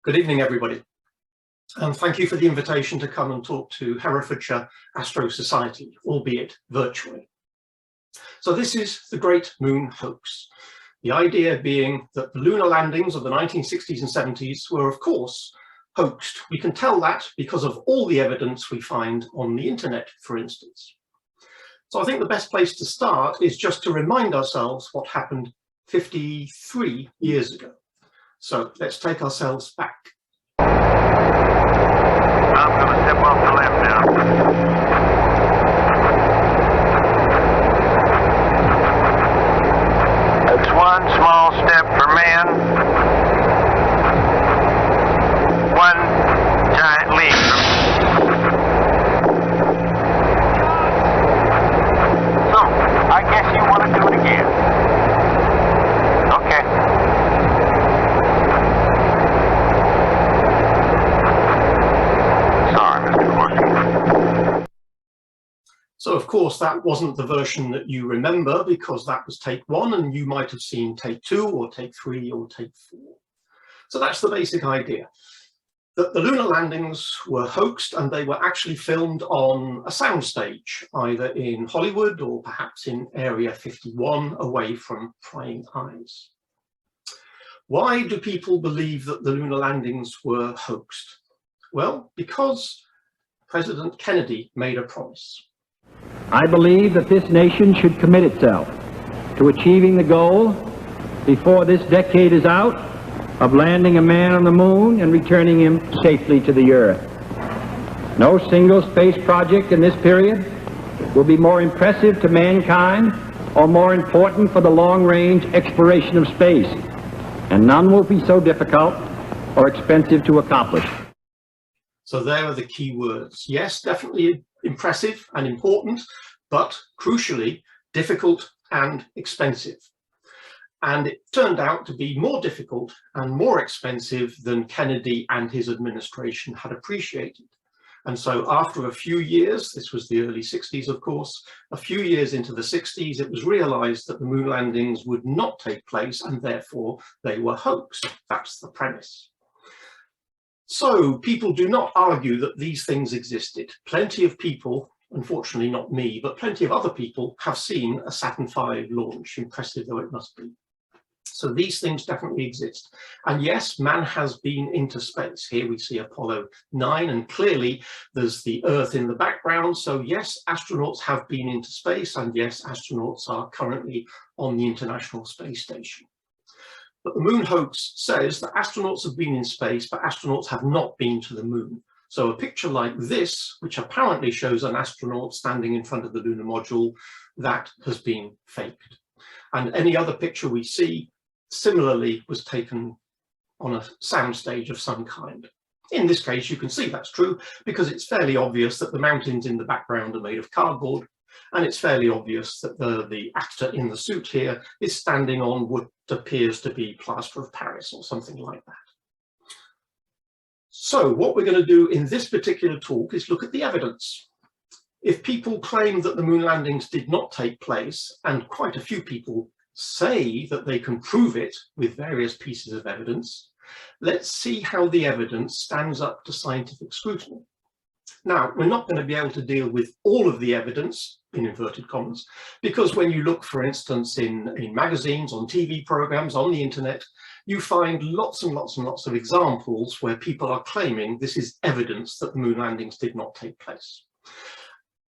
Good evening, everybody. And thank you for the invitation to come and talk to Herefordshire Astro Society, albeit virtually. So this is the Great Moon Hoax. The idea being that the lunar landings of the 1960s and 70s were, of course, hoaxed. We can tell that because of all the evidence we find on the internet, for instance. So I think the best place to start is just to remind ourselves what happened 53 years ago. So let's take ourselves back. I'm going to step off the left now. That's one small step for man, one giant leap So, I guess you want to do it again. Okay. So of course that wasn't the version that you remember, because that was take one and you might have seen take two or take three or take four. So that's the basic idea, that the lunar landings were hoaxed and they were actually filmed on a soundstage, either in Hollywood or perhaps in Area 51, away from prying eyes. Why do people believe that the lunar landings were hoaxed? Well, because President Kennedy made a promise. I believe that this nation should commit itself to achieving the goal before this decade is out of landing a man on the moon and returning him safely to the earth. No single space project in this period will be more impressive to mankind or more important for the long-range exploration of space, and none will be so difficult or expensive to accomplish. So there are the key words. Yes, definitely impressive and important, but crucially difficult and expensive. And it turned out to be more difficult and more expensive than Kennedy and his administration had appreciated. And so after a few years, this was the early 60s, of course, a few years into the 60s, it was realized that the moon landings would not take place and therefore they were hoaxed. That's the premise. So people do not argue that these things existed. Plenty of people, unfortunately not me, but plenty of other people have seen a Saturn V launch, impressive though it must be. So these things definitely exist. And yes, man has been into space. Here we see Apollo 9, and clearly there's the Earth in the background. So yes, astronauts have been into space, and yes, astronauts are currently on the International Space Station. But the moon hoax says that astronauts have been in space, but astronauts have not been to the moon. So a picture like this, which apparently shows an astronaut standing in front of the lunar module, that has been faked. And any other picture we see similarly was taken on a soundstage of some kind. In this case, you can see that's true because it's fairly obvious that the mountains in the background are made of cardboard. And it's fairly obvious that the actor in the suit here is standing on what appears to be plaster of Paris or something like that. So what we're going to do in this particular talk is look at the evidence. If people claim that the moon landings did not take place, and quite a few people say that they can prove it with various pieces of evidence, let's see how the evidence stands up to scientific scrutiny. Now, we're not going to be able to deal with all of the evidence, in inverted commas, because when you look, for instance, in magazines, on TV programs, on the internet, you find lots and lots and lots of examples where people are claiming this is evidence that the moon landings did not take place.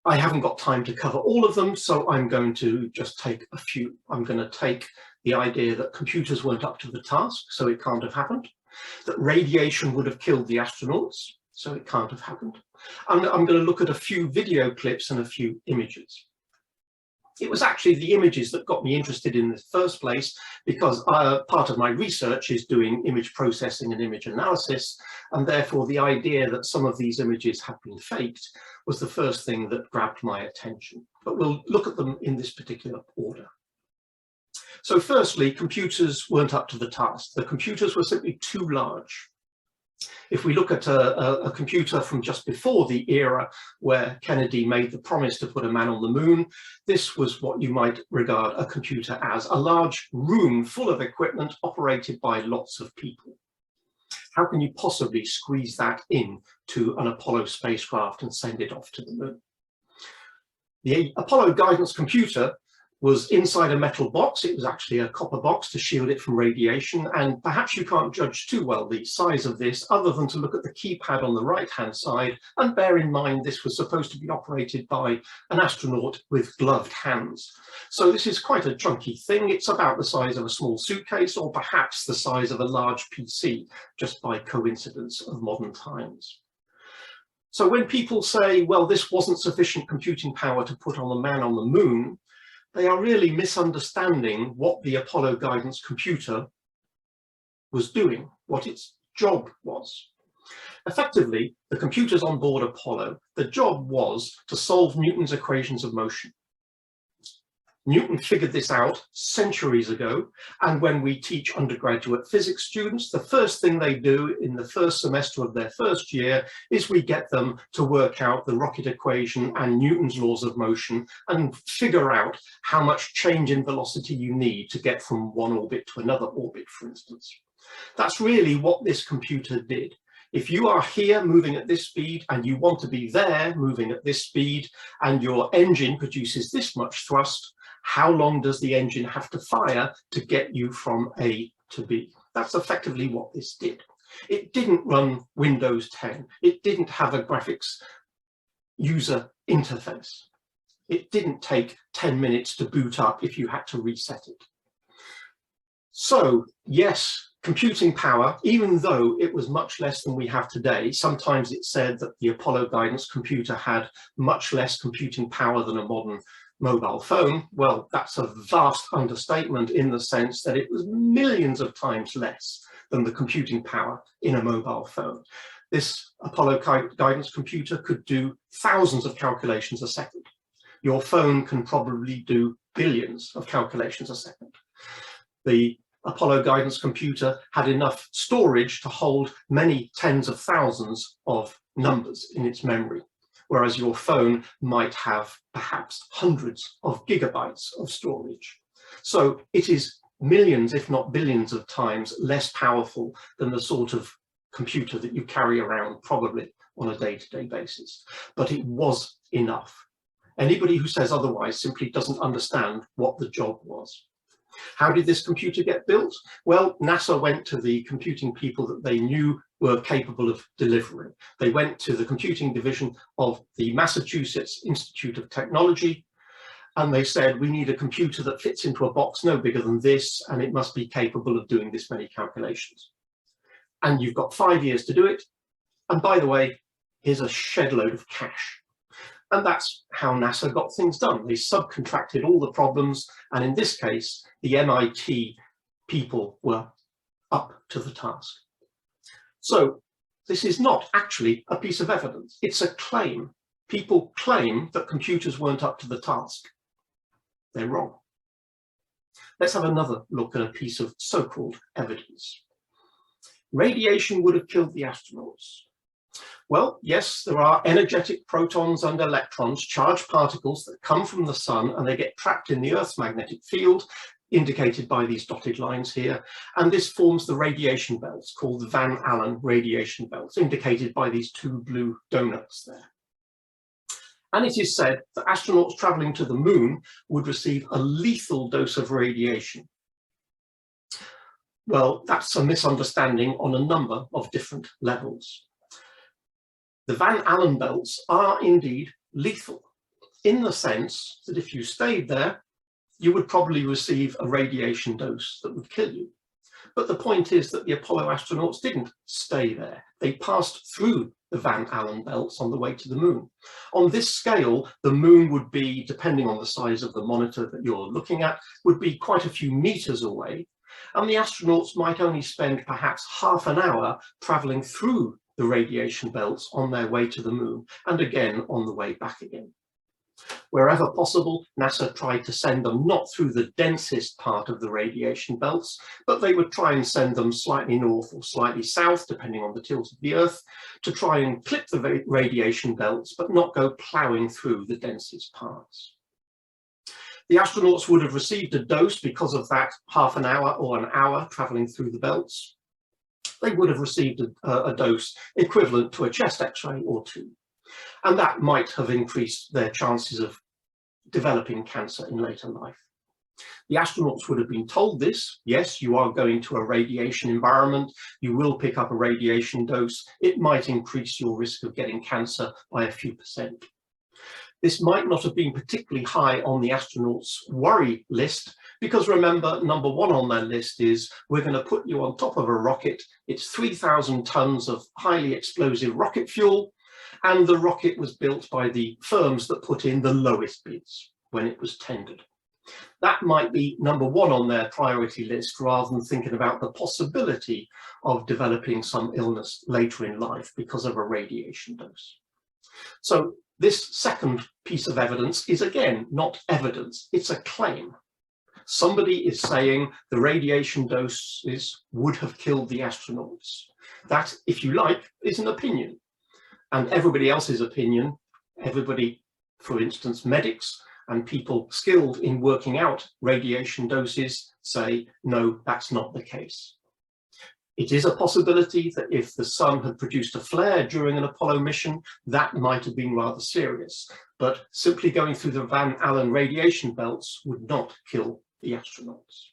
I haven't got time to cover all of them, so I'm going to just take a few. I'm going to take the idea that computers weren't up to the task, so it can't have happened, that radiation would have killed the astronauts, so it can't have happened. And I'm going to look at a few video clips and a few images. It was actually the images that got me interested in the first place, because part of my research is doing image processing and image analysis, and therefore the idea that some of these images have been faked was the first thing that grabbed my attention. But we'll look at them in this particular order. So firstly, computers weren't up to the task. The computers were simply too large. If we look at a computer from just before the era where Kennedy made the promise to put a man on the moon, this was what you might regard a computer as, a large room full of equipment operated by lots of people. How can you possibly squeeze that in to an Apollo spacecraft and send it off to the moon? The Apollo guidance computer was inside a metal box. It was actually a copper box to shield it from radiation, and perhaps you can't judge too well the size of this other than to look at the keypad on the right-hand side and bear in mind this was supposed to be operated by an astronaut with gloved hands. So this is quite a chunky thing. It's about the size of a small suitcase, or perhaps the size of a large PC, just by coincidence of modern times. So when people say, well, this wasn't sufficient computing power to put on the man on the moon, they are really misunderstanding what the Apollo guidance computer was doing, what its job was. Effectively, the computers on board Apollo, the job was to solve Newton's equations of motion. Newton figured this out centuries ago, and when we teach undergraduate physics students, the first thing they do in the first semester of their first year is we get them to work out the rocket equation and Newton's laws of motion and figure out how much change in velocity you need to get from one orbit to another orbit, for instance. That's really what this computer did. If you are here moving at this speed and you want to be there moving at this speed and your engine produces this much thrust, how long does the engine have to fire to get you from A to B? That's effectively what this did. It didn't run Windows 10. It didn't have a graphics user interface. It didn't take 10 minutes to boot up if you had to reset it. So yes, computing power, even though it was much less than we have today, sometimes it's said that the Apollo guidance computer had much less computing power than a modern mobile phone. Well, that's a vast understatement in the sense that it was millions of times less than the computing power in a mobile phone. This Apollo guidance computer could do thousands of calculations a second. Your phone can probably do billions of calculations a second. The Apollo guidance computer had enough storage to hold many tens of thousands of numbers in its memory, whereas your phone might have perhaps hundreds of gigabytes of storage. So it is millions, if not billions of times less powerful than the sort of computer that you carry around probably on a day-to-day basis. But it was enough. Anybody who says otherwise simply doesn't understand what the job was. How did this computer get built? Well, NASA went to the computing people that they knew were capable of delivering. They went to the computing division of the Massachusetts Institute of Technology, and they said, we need a computer that fits into a box no bigger than this, and it must be capable of doing this many calculations. And you've got 5 years to do it. And by the way, here's a shed load of cash. And that's how NASA got things done. They subcontracted all the problems, and in this case, the MIT people were up to the task. So this is not actually a piece of evidence. It's a claim. People claim that computers weren't up to the task. They're wrong. Let's have another look at a piece of so-called evidence. Radiation would have killed the astronauts. Well, yes, there are energetic protons and electrons, charged particles that come from the sun, and they get trapped in the Earth's magnetic field, indicated by these dotted lines here. And this forms the radiation belts called the Van Allen radiation belts, indicated by these two blue donuts there. And it is said that astronauts traveling to the moon would receive a lethal dose of radiation. Well, that's a misunderstanding on a number of different levels. The Van Allen belts are indeed lethal, in the sense that if you stayed there, you would probably receive a radiation dose that would kill you. But the point is that the Apollo astronauts didn't stay there. They passed through the Van Allen belts on the way to the moon. On this scale, the moon would be, depending on the size of the monitor that you're looking at, would be quite a few meters away. And the astronauts might only spend perhaps half an hour traveling through the radiation belts on their way to the moon, and again on the way back again. Wherever possible, NASA tried to send them not through the densest part of the radiation belts, but they would try and send them slightly north or slightly south, depending on the tilt of the Earth, to try and clip the radiation belts, but not go ploughing through the densest parts. The astronauts would have received a dose because of that half an hour or an hour traveling through the belts. they would have received a dose equivalent to a chest x-ray or two. And that might have increased their chances of developing cancer in later life. The astronauts would have been told this. Yes, you are going to a radiation environment. You will pick up a radiation dose. It might increase your risk of getting cancer by a few percent. This might not have been particularly high on the astronauts' worry list, because remember, number one on their list is, we're going to put you on top of a rocket. It's 3,000 tons of highly explosive rocket fuel, and the rocket was built by the firms that put in the lowest bids when it was tendered. That might be number one on their priority list, rather than thinking about the possibility of developing some illness later in life because of a radiation dose. So this second piece of evidence is, again, not evidence, it's a claim. Somebody is saying the radiation doses would have killed the astronauts. That, if you like, is an opinion. And everybody else's opinion, everybody, for instance, medics and people skilled in working out radiation doses, say, no, that's not the case. It is a possibility that if the sun had produced a flare during an Apollo mission, that might have been rather serious. But simply going through the Van Allen radiation belts would not kill the astronauts.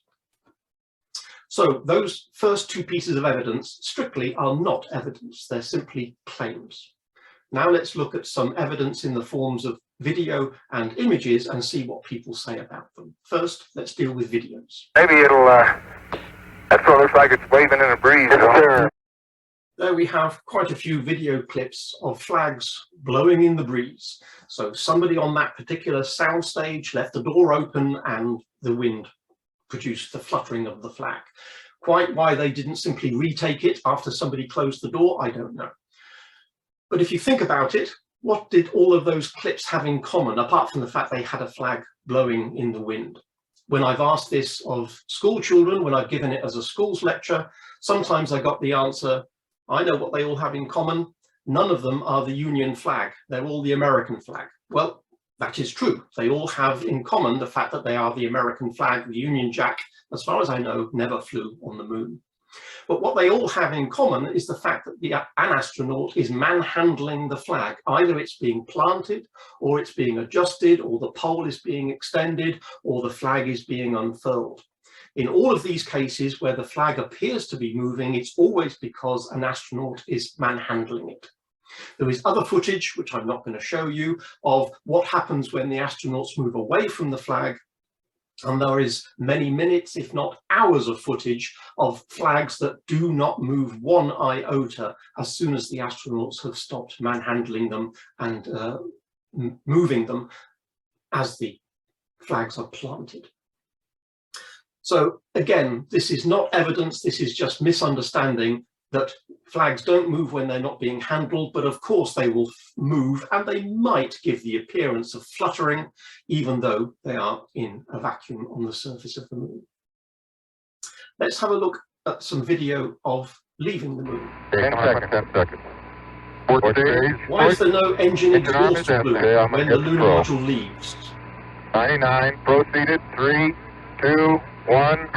So those first two pieces of evidence strictly are not evidence, they're simply claims. Now let's look at some evidence in the forms of video and images and see what people say about them. First, let's deal with videos. Maybe it'll, that's what it looks like, it's waving in a breeze. There we have quite a few video clips of flags blowing in the breeze. So somebody on that particular soundstage left the door open and the wind produced the fluttering of the flag. Quite why they didn't simply retake it after somebody closed the door, I don't know. But if you think about it, what did all of those clips have in common, apart from the fact they had a flag blowing in the wind? When I've asked this of school children, when I've given it as a schools lecture, sometimes I got the answer, I know what they all have in common. None of them are the Union flag. They're all the American flag. Well, that is true. They all have in common the fact that they are the American flag. The Union Jack, as far as I know, never flew on the moon. But what they all have in common is the fact that an astronaut is manhandling the flag. Either it's being planted, or it's being adjusted, or the pole is being extended, or the flag is being unfurled. In all of these cases where the flag appears to be moving, it's always because an astronaut is manhandling it. There is other footage, which I'm not going to show you, of what happens when the astronauts move away from the flag. And there is many minutes, if not hours, of footage of flags that do not move one iota as soon as the astronauts have stopped manhandling them and moving them as the flags are planted. So again, this is not evidence, this is just misunderstanding that flags don't move when they're not being handled, but of course they will move and they might give the appearance of fluttering, even though they are in a vacuum on the surface of the moon. Let's have a look at some video of leaving the moon. 10 seconds, 10 seconds. 4 days. Why is there no engine exhaust fluid when the lunar module leaves? 99, proceeded, 3, 2, 1,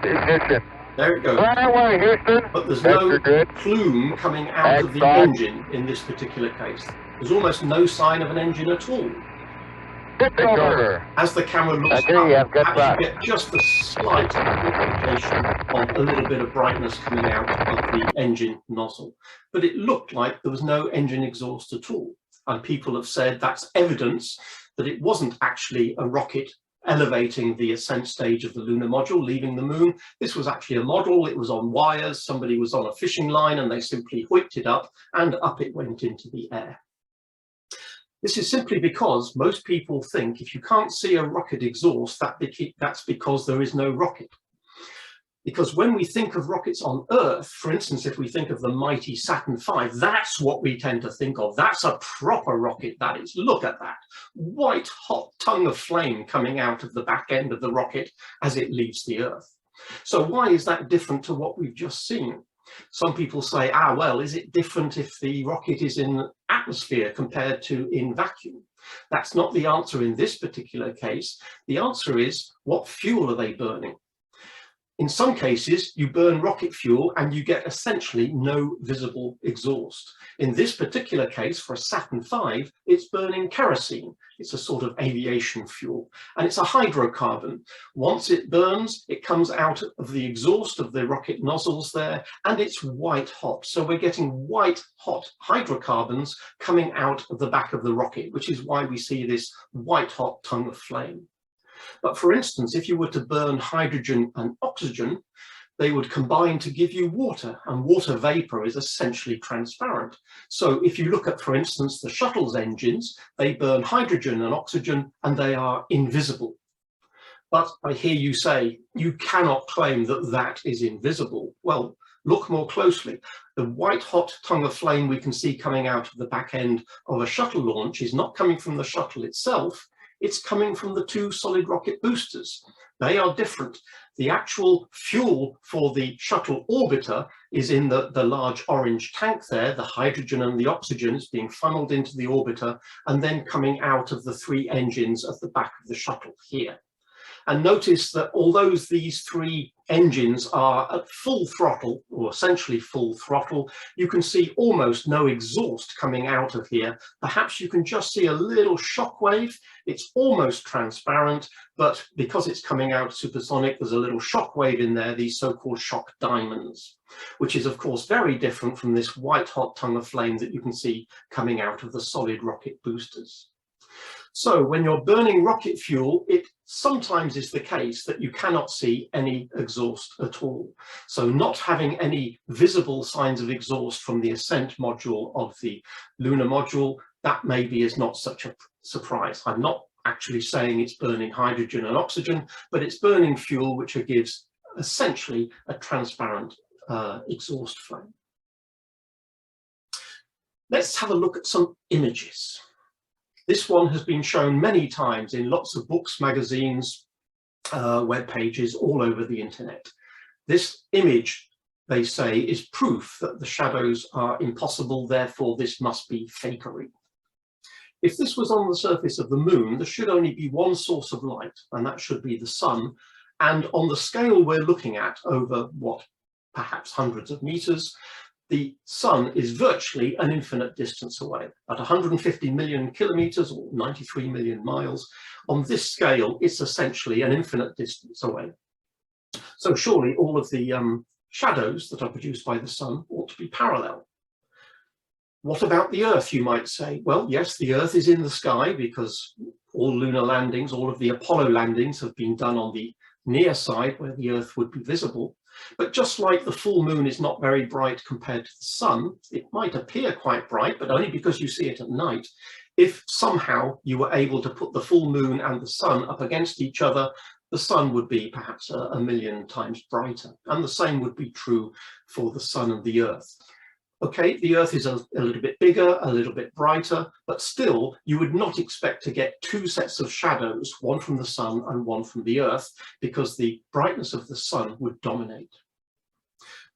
ignition. There it goes. Right away, Houston. But there's no plume coming out of the engine in this particular case. There's almost no sign of an engine at all. As the camera looks up, you actually get just a slight indication of a little bit of brightness coming out of the engine nozzle. But it looked like there was no engine exhaust at all. And people have said that's evidence that it wasn't actually a rocket elevating the ascent stage of the lunar module, leaving the moon. This was actually a model, it was on wires, somebody was on a fishing line and they simply whipped it up and up it went into the air. This is simply because most people think if you can't see a rocket exhaust, that's because there is no rocket. Because when we think of rockets on Earth, for instance, if we think of the mighty Saturn V, that's what we tend to think of. That's a proper rocket, that is. Look at that. White hot tongue of flame coming out of the back end of the rocket as it leaves the Earth. So why is that different to what we've just seen? Some people say, well, is it different if the rocket is in atmosphere compared to in vacuum? That's not the answer in this particular case. The answer is, what fuel are they burning? In some cases, you burn rocket fuel and you get essentially no visible exhaust. In this particular case, for a Saturn V, it's burning kerosene. It's a sort of aviation fuel, and it's a hydrocarbon. Once it burns, it comes out of the exhaust of the rocket nozzles there, and it's white hot. So we're getting white hot hydrocarbons coming out of the back of the rocket, which is why we see this white hot tongue of flame. But for instance, if you were to burn hydrogen and oxygen, they would combine to give you water, and water vapor is essentially transparent. So if you look at, for instance, the shuttle's engines, they burn hydrogen and oxygen and they are invisible. But I hear you say you cannot claim that that is invisible. Well, look more closely. The white hot tongue of flame we can see coming out of the back end of a shuttle launch is not coming from the shuttle itself. It's coming from the two solid rocket boosters. They are different. The actual fuel for the shuttle orbiter is in the large orange tank there. The hydrogen and the oxygen is being funneled into the orbiter and then coming out of the three engines at the back of the shuttle here. And notice that although these three engines are at full throttle, or essentially full throttle, you can see almost no exhaust coming out of here. Perhaps you can just see a little shock wave. It's almost transparent, but because it's coming out supersonic, there's a little shock wave in there, these so-called shock diamonds, which is of course very different from this white hot tongue of flame that you can see coming out of the solid rocket boosters. So when you're burning rocket fuel, it sometimes is the case that you cannot see any exhaust at all. So not having any visible signs of exhaust from the ascent module of the lunar module, that maybe is not such a surprise. I'm not actually saying it's burning hydrogen and oxygen, but it's burning fuel which gives essentially a transparent exhaust flame. Let's have a look at some images. This one has been shown many times in lots of books, magazines, web pages all over the internet. This image, they say, is proof that the shadows are impossible, therefore this must be fakery. If this was on the surface of the moon, there should only be one source of light, and that should be the sun. And on the scale we're looking at over what, perhaps hundreds of meters, the sun is virtually an infinite distance away. At 150 million kilometers or 93 million miles, on this scale, it's essentially an infinite distance away. So surely all of the shadows that are produced by the sun ought to be parallel. What about the Earth, you might say? Well, yes, the Earth is in the sky because all lunar landings, all of the Apollo landings have been done on the near side where the Earth would be visible. But just like the full moon is not very bright compared to the sun, it might appear quite bright, but only because you see it at night. If somehow you were able to put the full moon and the sun up against each other, the sun would be perhaps a million times brighter. And the same would be true for the sun and the Earth. Okay, the Earth is a little bit bigger, a little bit brighter, but still you would not expect to get two sets of shadows, one from the sun and one from the Earth, because the brightness of the sun would dominate.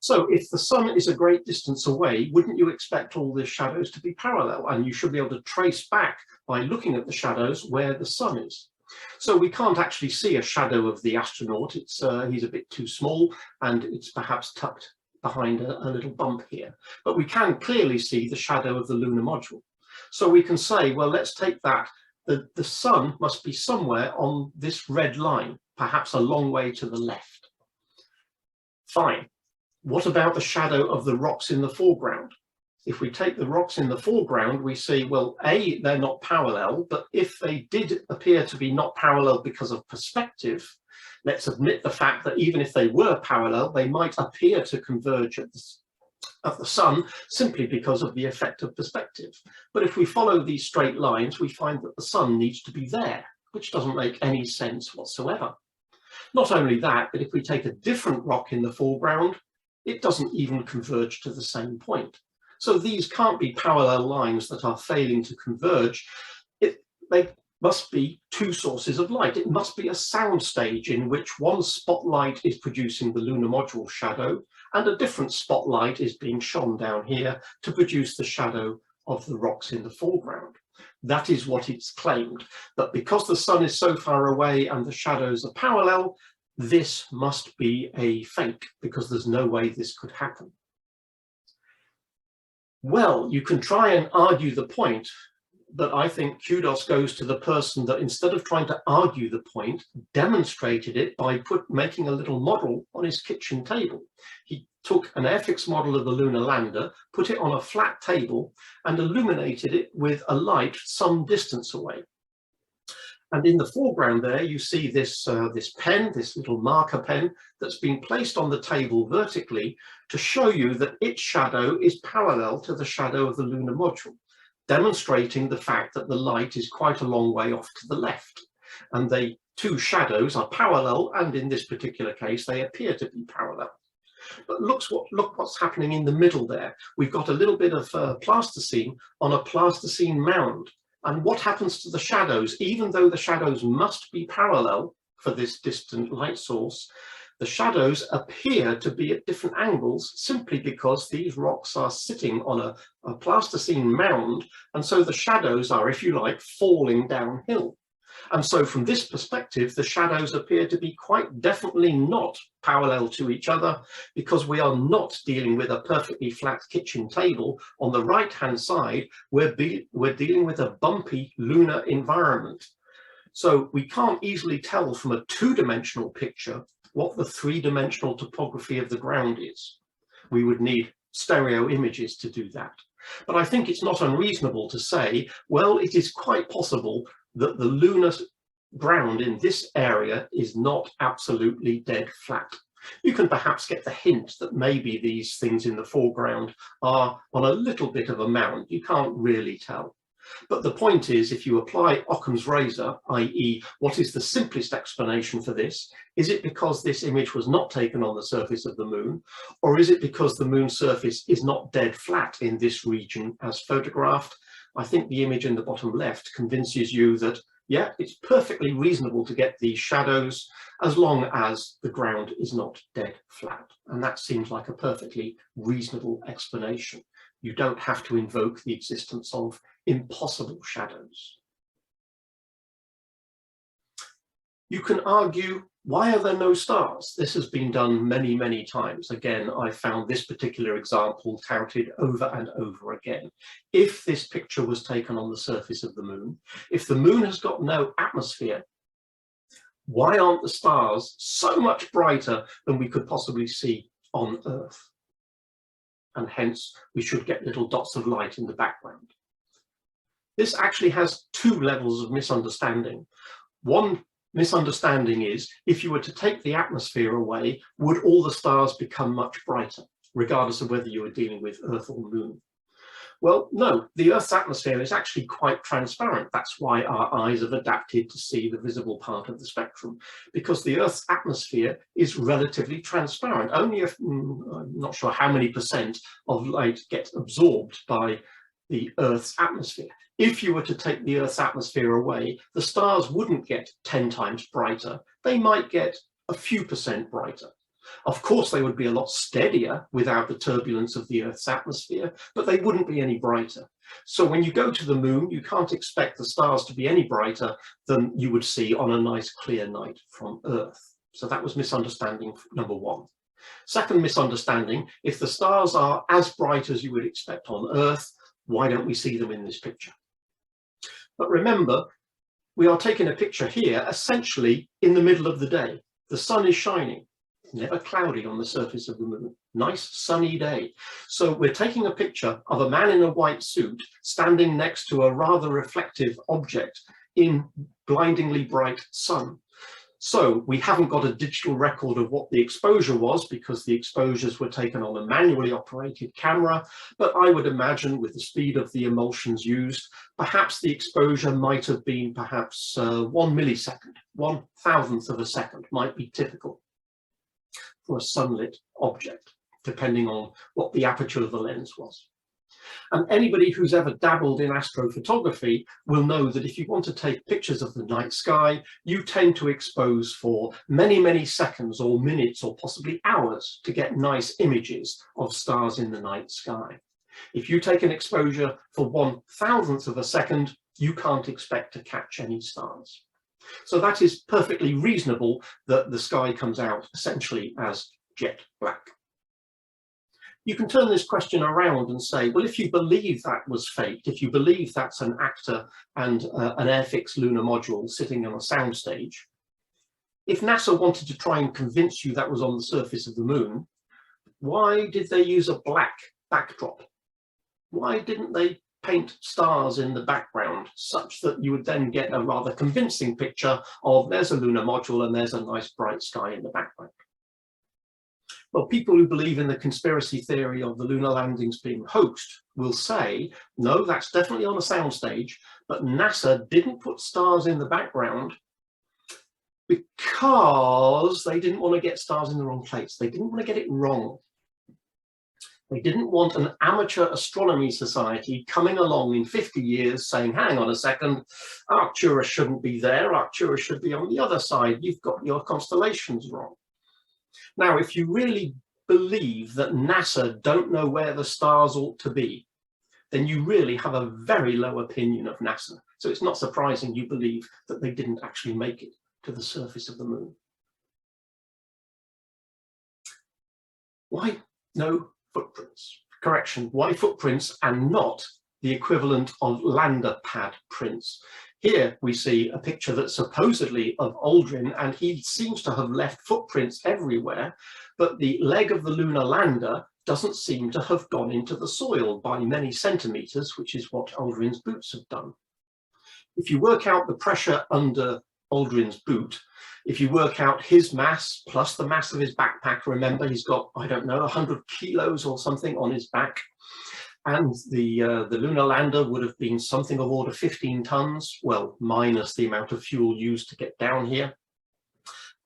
So if the sun is a great distance away, wouldn't you expect all the shadows to be parallel? And you should be able to trace back by looking at the shadows where the sun is. So we can't actually see a shadow of the astronaut. He's a bit too small and it's perhaps tucked behind a little bump here, but we can clearly see the shadow of the lunar module. So we can say, well, let's take that. The sun must be somewhere on this red line, perhaps a long way to the left. Fine. What about the shadow of the rocks in the foreground? If we take the rocks in the foreground, we see, well, A, they're not parallel, but if they did appear to be not parallel because of perspective, let's admit the fact that even if they were parallel, they might appear to converge at the sun simply because of the effect of perspective. But if we follow these straight lines, we find that the sun needs to be there, which doesn't make any sense whatsoever. Not only that, but if we take a different rock in the foreground, it doesn't even converge to the same point. So these can't be parallel lines that are failing to converge. They must be two sources of light. It must be a sound stage in which one spotlight is producing the lunar module shadow and a different spotlight is being shone down here to produce the shadow of the rocks in the foreground. That is what it's claimed, that because the sun is so far away and the shadows are parallel, this must be a fake because there's no way this could happen. Well, you can try and argue the point, but I think kudos goes to the person that instead of trying to argue the point, demonstrated it by making a little model on his kitchen table. He took an airfix model of the lunar lander, put it on a flat table and illuminated it with a light some distance away. And in the foreground there, you see this pen, this little marker pen that's been placed on the table vertically to show you that its shadow is parallel to the shadow of the lunar module, demonstrating the fact that the light is quite a long way off to the left. And the two shadows are parallel, and in this particular case, they appear to be parallel. But look what's happening in the middle there. We've got a little bit of plasticine on a plasticine mound. And what happens to the shadows? Even though the shadows must be parallel for this distant light source, the shadows appear to be at different angles simply because these rocks are sitting on a plasticine mound, and so the shadows are, if you like, falling downhill. And so from this perspective, the shadows appear to be quite definitely not parallel to each other, because we are not dealing with a perfectly flat kitchen table. On the right-hand side, we're dealing with a bumpy lunar environment. So we can't easily tell from a two-dimensional picture what the three-dimensional topography of the ground is. We would need stereo images to do that. But I think it's not unreasonable to say, well, it is quite possible that the lunar ground in this area is not absolutely dead flat. You can perhaps get the hint that maybe these things in the foreground are on a little bit of a mound. You can't really tell. But the point is, if you apply Occam's razor, i.e. what is the simplest explanation for this? Is it because this image was not taken on the surface of the moon? Or is it because the moon's surface is not dead flat in this region as photographed? I think the image in the bottom left convinces you that, yeah, it's perfectly reasonable to get these shadows as long as the ground is not dead flat. And that seems like a perfectly reasonable explanation. You don't have to invoke the existence of impossible shadows. You can argue, why are there no stars? This has been done many, many times. Again, I found this particular example touted over and over again. If this picture was taken on the surface of the moon, if the moon has got no atmosphere, why aren't the stars so much brighter than we could possibly see on Earth? And hence we should get little dots of light in the background. This actually has two levels of misunderstanding. One misunderstanding is, if you were to take the atmosphere away, would all the stars become much brighter, regardless of whether you were dealing with Earth or Moon? Well, no, the Earth's atmosphere is actually quite transparent. That's why our eyes have adapted to see the visible part of the spectrum, because the Earth's atmosphere is relatively transparent. Only if, I'm not sure how many % of light gets absorbed by the Earth's atmosphere. If you were to take the Earth's atmosphere away, the stars wouldn't get 10 times brighter. They might get a few % brighter. Of course, they would be a lot steadier without the turbulence of the Earth's atmosphere, but they wouldn't be any brighter. So when you go to the moon, you can't expect the stars to be any brighter than you would see on a nice clear night from Earth. So that was misunderstanding number one. Second misunderstanding, if the stars are as bright as you would expect on Earth, why don't we see them in this picture? But remember, we are taking a picture here essentially in the middle of the day. The sun is shining. Never cloudy on the surface of the moon. Nice sunny day. So we're taking a picture of a man in a white suit standing next to a rather reflective object in blindingly bright sun. So we haven't got a digital record of what the exposure was, because the exposures were taken on a manually operated camera, but I would imagine with the speed of the emulsions used, perhaps the exposure might have been perhaps 1 millisecond, 1/1000th of a second might be typical for a sunlit object, depending on what the aperture of the lens was. And anybody who's ever dabbled in astrophotography will know that if you want to take pictures of the night sky, you tend to expose for many, many seconds or minutes or possibly hours to get nice images of stars in the night sky. If you take an exposure for 1/1000th of a second, you can't expect to catch any stars. So that is perfectly reasonable that the sky comes out essentially as jet black. You can turn this question around and say, well, if you believe that was faked, if you believe that's an actor and an air-fixed lunar module sitting on a soundstage, if NASA wanted to try and convince you that was on the surface of the moon, why did they use a black backdrop? Why didn't they paint stars in the background such that you would then get a rather convincing picture of there's a lunar module and there's a nice bright sky in the background? Well, people who believe in the conspiracy theory of the lunar landings being hoaxed will say, no, that's definitely on a soundstage, but NASA didn't put stars in the background because they didn't want to get stars in the wrong place. They didn't want to get it wrong. They didn't want an amateur astronomy society coming along in 50 years saying, hang on a second, Arcturus shouldn't be there, Arcturus should be on the other side, you've got your constellations wrong. Now, if you really believe that NASA don't know where the stars ought to be, then you really have a very low opinion of NASA. So it's not surprising you believe that they didn't actually make it to the surface of the moon. Why no footprints? Correction, why footprints and not the equivalent of lander pad prints? Here we see a picture that's supposedly of Aldrin, and he seems to have left footprints everywhere, but the leg of the lunar lander doesn't seem to have gone into the soil by many centimeters, which is what Aldrin's boots have done. If you work out the pressure under Aldrin's boot, if you work out his mass plus the mass of his backpack, remember he's got, I don't know, 100 kilos or something on his back, and the lunar lander would have been something of order 15 tons, well, minus the amount of fuel used to get down here.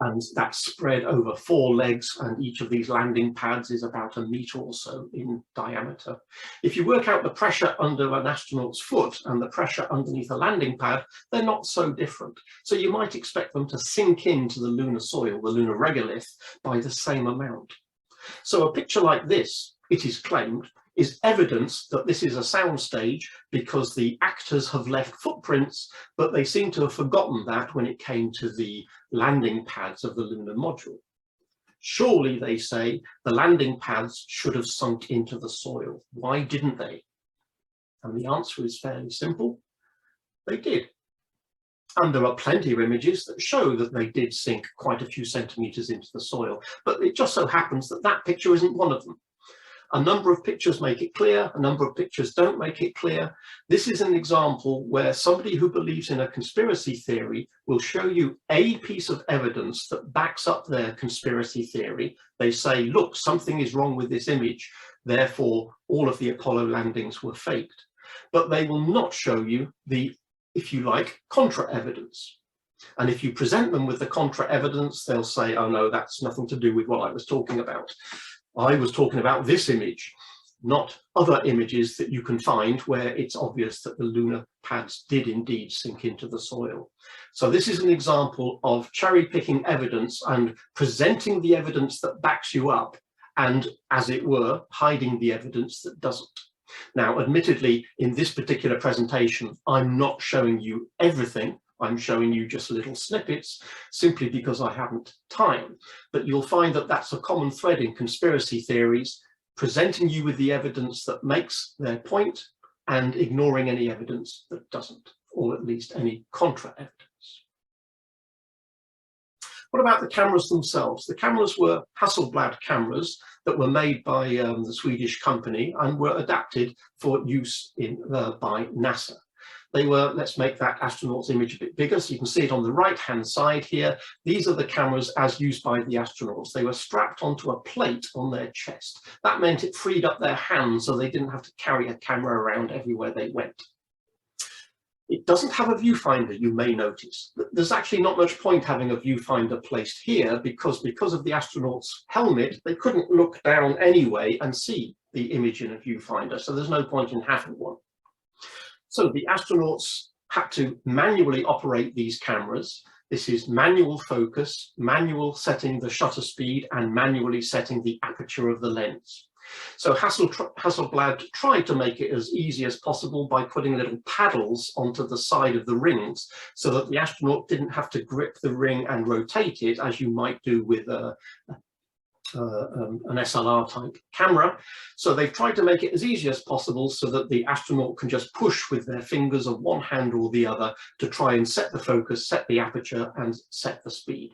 And that's spread over 4 legs, and each of these landing pads is about 1 meter or so in diameter. If you work out the pressure under an astronaut's foot and the pressure underneath a landing pad, they're not so different. So you might expect them to sink into the lunar soil, the lunar regolith, by the same amount. So a picture like this, it is claimed, is evidence that this is a soundstage because the actors have left footprints, but they seem to have forgotten that when it came to the landing pads of the lunar module. Surely, they say, the landing pads should have sunk into the soil. Why didn't they? And the answer is fairly simple. They did. And there are plenty of images that show that they did sink quite a few centimeters into the soil, but it just so happens that that picture isn't one of them. A number of pictures make it clear, a number of pictures don't make it clear. This is an example where somebody who believes in a conspiracy theory will show you a piece of evidence that backs up their conspiracy theory. They say, look, something is wrong with this image, therefore all of the Apollo landings were faked. But they will not show you the, if you like, contra evidence. And if you present them with the contra evidence, they'll say, oh no, that's nothing to do with what I was talking about. I was talking about this image, not other images that you can find where it's obvious that the lunar pads did indeed sink into the soil. So this is an example of cherry-picking evidence and presenting the evidence that backs you up and, as it were, hiding the evidence that doesn't. Now, admittedly, in this particular presentation, I'm not showing you everything. I'm showing you just little snippets simply because I haven't time. But you'll find that that's a common thread in conspiracy theories, presenting you with the evidence that makes their point and ignoring any evidence that doesn't, or at least any contra evidence. What about the cameras themselves? The cameras were Hasselblad cameras that were made by the Swedish company and were adapted for use by NASA. They were, let's make that astronaut's image a bit bigger so you can see it on the right-hand side here. These are the cameras as used by the astronauts. They were strapped onto a plate on their chest. That meant it freed up their hands so they didn't have to carry a camera around everywhere they went. It doesn't have a viewfinder, you may notice. There's actually not much point having a viewfinder placed here because of the astronaut's helmet, they couldn't look down anyway and see the image in a viewfinder, so there's no point in having one. So the astronauts had to manually operate these cameras. This is manual focus, manual setting the shutter speed, and manually setting the aperture of the lens. So Hasselblad tried to make it as easy as possible by putting little paddles onto the side of the rings so that the astronaut didn't have to grip the ring and rotate it as you might do with an SLR type camera. So they've tried to make it as easy as possible so that the astronaut can just push with their fingers of one hand or the other to try and set the focus, set the aperture and set the speed.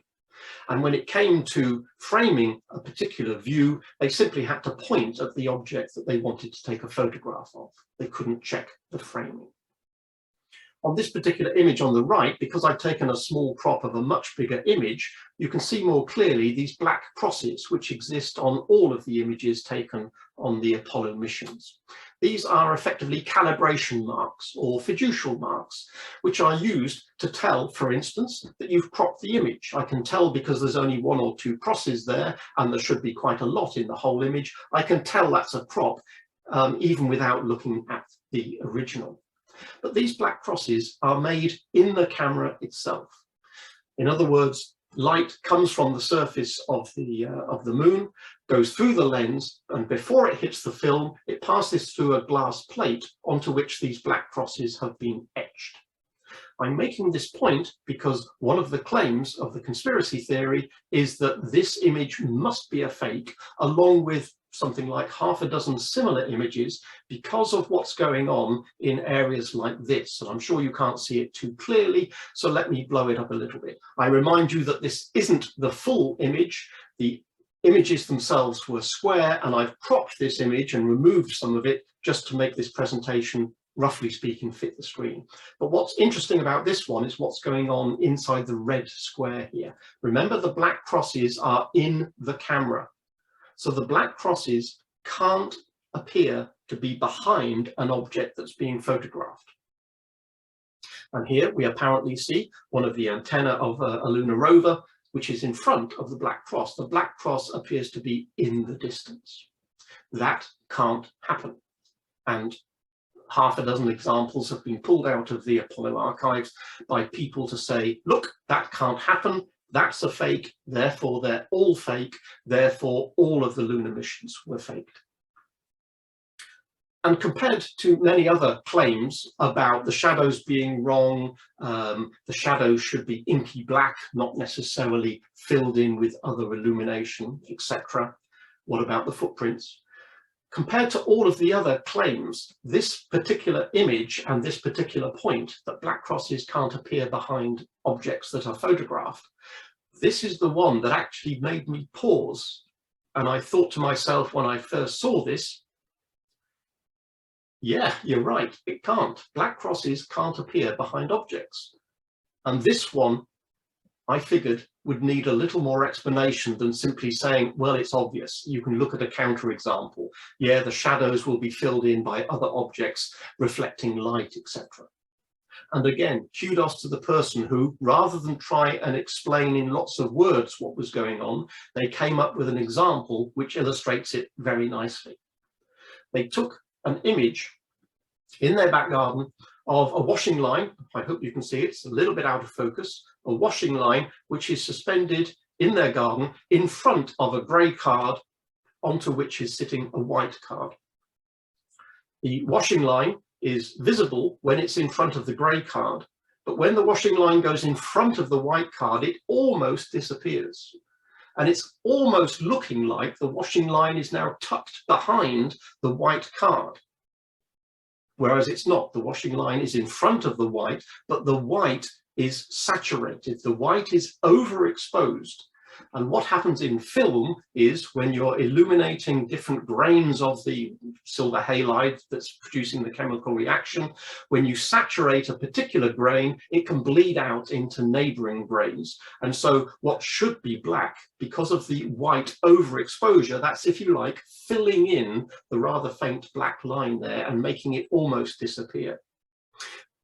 And when it came to framing a particular view, they simply had to point at the object that they wanted to take a photograph of. They couldn't check the framing. On this particular image on the right, because I've taken a small crop of a much bigger image, you can see more clearly these black crosses which exist on all of the images taken on the Apollo missions. These are effectively calibration marks or fiducial marks, which are used to tell, for instance, that you've cropped the image. I can tell because there's only one or two crosses there, and there should be quite a lot in the whole image. I can tell that's a crop even without looking at the original. But these black crosses are made in the camera itself. In other words, light comes from the surface of the moon, goes through the lens, and before it hits the film, it passes through a glass plate onto which these black crosses have been etched. I'm making this point because one of the claims of the conspiracy theory is that this image must be a fake, along with something like half a dozen similar images, because of what's going on in areas like this. And I'm sure you can't see it too clearly, so let me blow it up a little bit. I remind you that this isn't the full image. The images themselves were square, and I've cropped this image and removed some of it just to make this presentation, roughly speaking, fit the screen. But what's interesting about this one is what's going on inside the red square here. Remember, the black crosses are in the camera. So the black crosses can't appear to be behind an object that's being photographed. And here we apparently see one of the antennae of a lunar rover, which is in front of the black cross. The black cross appears to be in the distance. That can't happen. And half a dozen examples have been pulled out of the Apollo archives by people to say, look, that can't happen. That's a fake, therefore they're all fake, therefore all of the lunar missions were faked. And compared to many other claims about the shadows being wrong, the shadows should be inky black, not necessarily filled in with other illumination, etc. What about the footprints? Compared to all of the other claims, this particular image and this particular point, that black crosses can't appear behind objects that are photographed, this is the one that actually made me pause. And I thought to myself when I first saw this, yeah, you're right, it can't. Black crosses can't appear behind objects. And this one, I figured, would need a little more explanation than simply saying, well, it's obvious. You can look at a counterexample. Yeah, the shadows will be filled in by other objects reflecting light, etc. And again, kudos to the person who, rather than try and explain in lots of words what was going on, they came up with an example which illustrates it very nicely. They took an image in their back garden of a washing line. I hope you can see it. It's a little bit out of focus. A washing line which is suspended in their garden in front of a grey card onto which is sitting a white card. The washing line is visible when it's in front of the grey card, but when the washing line goes in front of the white card, it almost disappears. And it's almost looking like the washing line is now tucked behind the white card. Whereas it's not. The washing line is in front of the white, but the white is saturated. The white is overexposed. And what happens in film is when you're illuminating different grains of the silver halide that's producing the chemical reaction, when you saturate a particular grain, it can bleed out into neighboring grains. And so what should be black, because of the white overexposure, that's, if you like, filling in the rather faint black line there and making it almost disappear.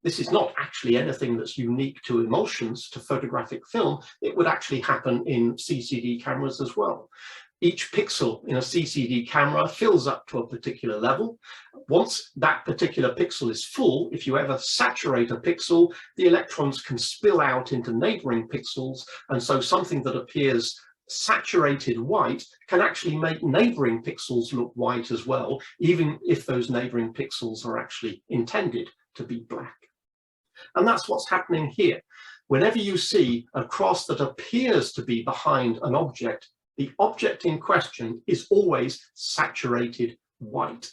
This is not actually anything that's unique to emulsions, to photographic film. It would actually happen in CCD cameras as well. Each pixel in a CCD camera fills up to a particular level. Once that particular pixel is full, if you ever saturate a pixel, the electrons can spill out into neighboring pixels. And so something that appears saturated white can actually make neighboring pixels look white as well, even if those neighboring pixels are actually intended to be black. And that's what's happening here. Whenever you see a cross that appears to be behind an object, the object in question is always saturated white.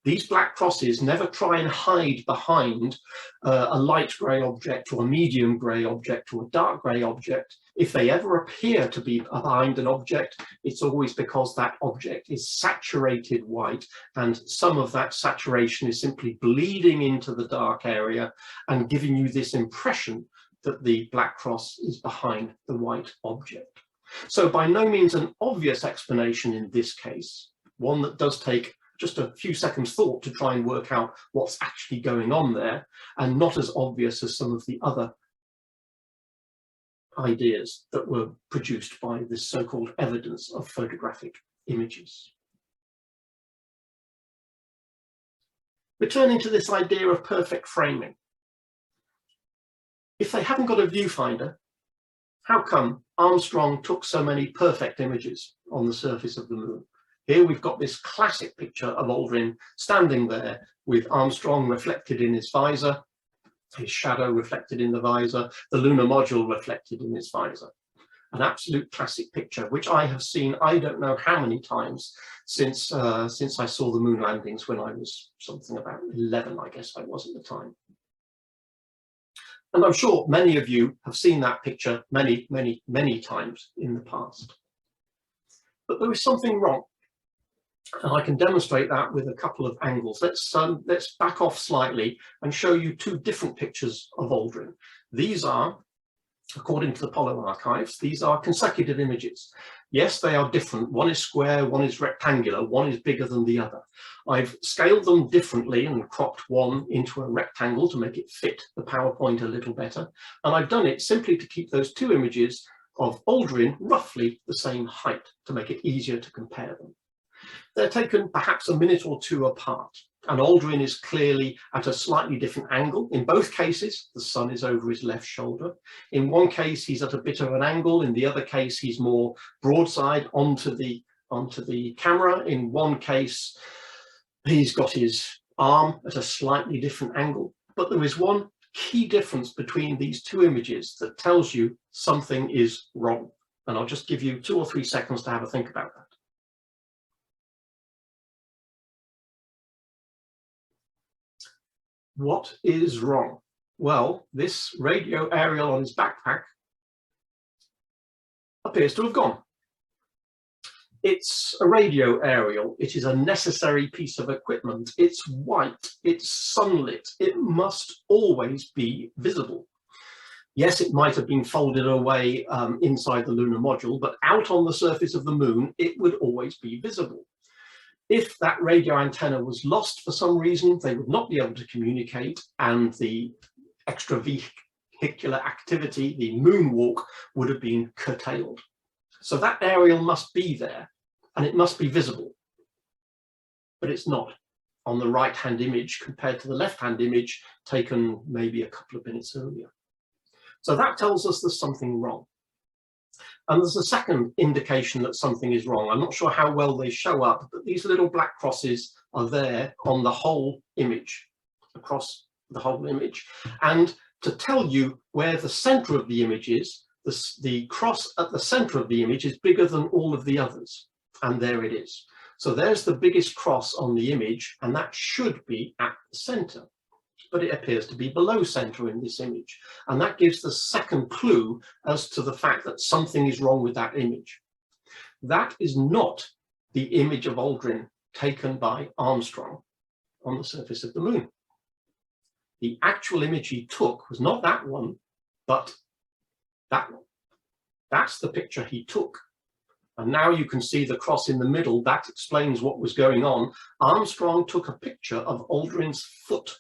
These black crosses never try and hide behind a light grey object or a medium grey object or a dark grey object. If they ever appear to be behind an object, it's always because that object is saturated white, and some of that saturation is simply bleeding into the dark area and giving you this impression that the black cross is behind the white object. So by no means an obvious explanation in this case, one that does take just a few seconds thought to try and work out what's actually going on there, and not as obvious as some of the other ideas that were produced by this so-called evidence of photographic images. Returning to this idea of perfect framing. If they haven't got a viewfinder, how come Armstrong took so many perfect images on the surface of the moon? Here we've got this classic picture of Aldrin standing there with Armstrong reflected in his visor, his shadow reflected in the visor, the lunar module reflected in his visor. An absolute classic picture, which I have seen I don't know how many times since I saw the moon landings when I was something about 11, I guess I was at the time. And I'm sure many of you have seen that picture many, many, many times in the past. But there is something wrong. And I can demonstrate that with a couple of angles. Let's back off slightly and show you two different pictures of Aldrin. These are, according to the Apollo archives, these are consecutive images. Yes, they are different. One is square, one is rectangular, one is bigger than the other. I've scaled them differently and cropped one into a rectangle to make it fit the PowerPoint a little better. And I've done it simply to keep those two images of Aldrin roughly the same height to make it easier to compare them. They're taken perhaps a minute or two apart, and Aldrin is clearly at a slightly different angle. In both cases, the sun is over his left shoulder. In one case, he's at a bit of an angle. In the other case, he's more broadside onto the camera. In one case, he's got his arm at a slightly different angle. But there is one key difference between these two images that tells you something is wrong. And I'll just give you 2 or 3 seconds to have a think about that. What is wrong? Well, this radio aerial on his backpack appears to have gone. It's a radio aerial. It is a necessary piece of equipment. It's white, it's sunlit. It must always be visible. Yes, it might have been folded away inside the lunar module, but out on the surface of the moon, it would always be visible. If that radio antenna was lost for some reason, they would not be able to communicate, and the extravehicular activity, the moonwalk, would have been curtailed. So that aerial must be there, and it must be visible. But it's not on the right-hand image compared to the left-hand image taken maybe a couple of minutes earlier. So that tells us there's something wrong. And there's a second indication that something is wrong. I'm not sure how well they show up, but these little black crosses are there on the whole image, across the whole image. And to tell you where the center of the image is, the cross at the center of the image is bigger than all of the others. And there it is. So there's the biggest cross on the image, and that should be at the center. But it appears to be below center in this image. And that gives the second clue as to the fact that something is wrong with that image. That is not the image of Aldrin taken by Armstrong on the surface of the moon. The actual image he took was not that one, but that one. That's the picture he took. And now you can see the cross in the middle. That explains what was going on. Armstrong took a picture of Aldrin's foot.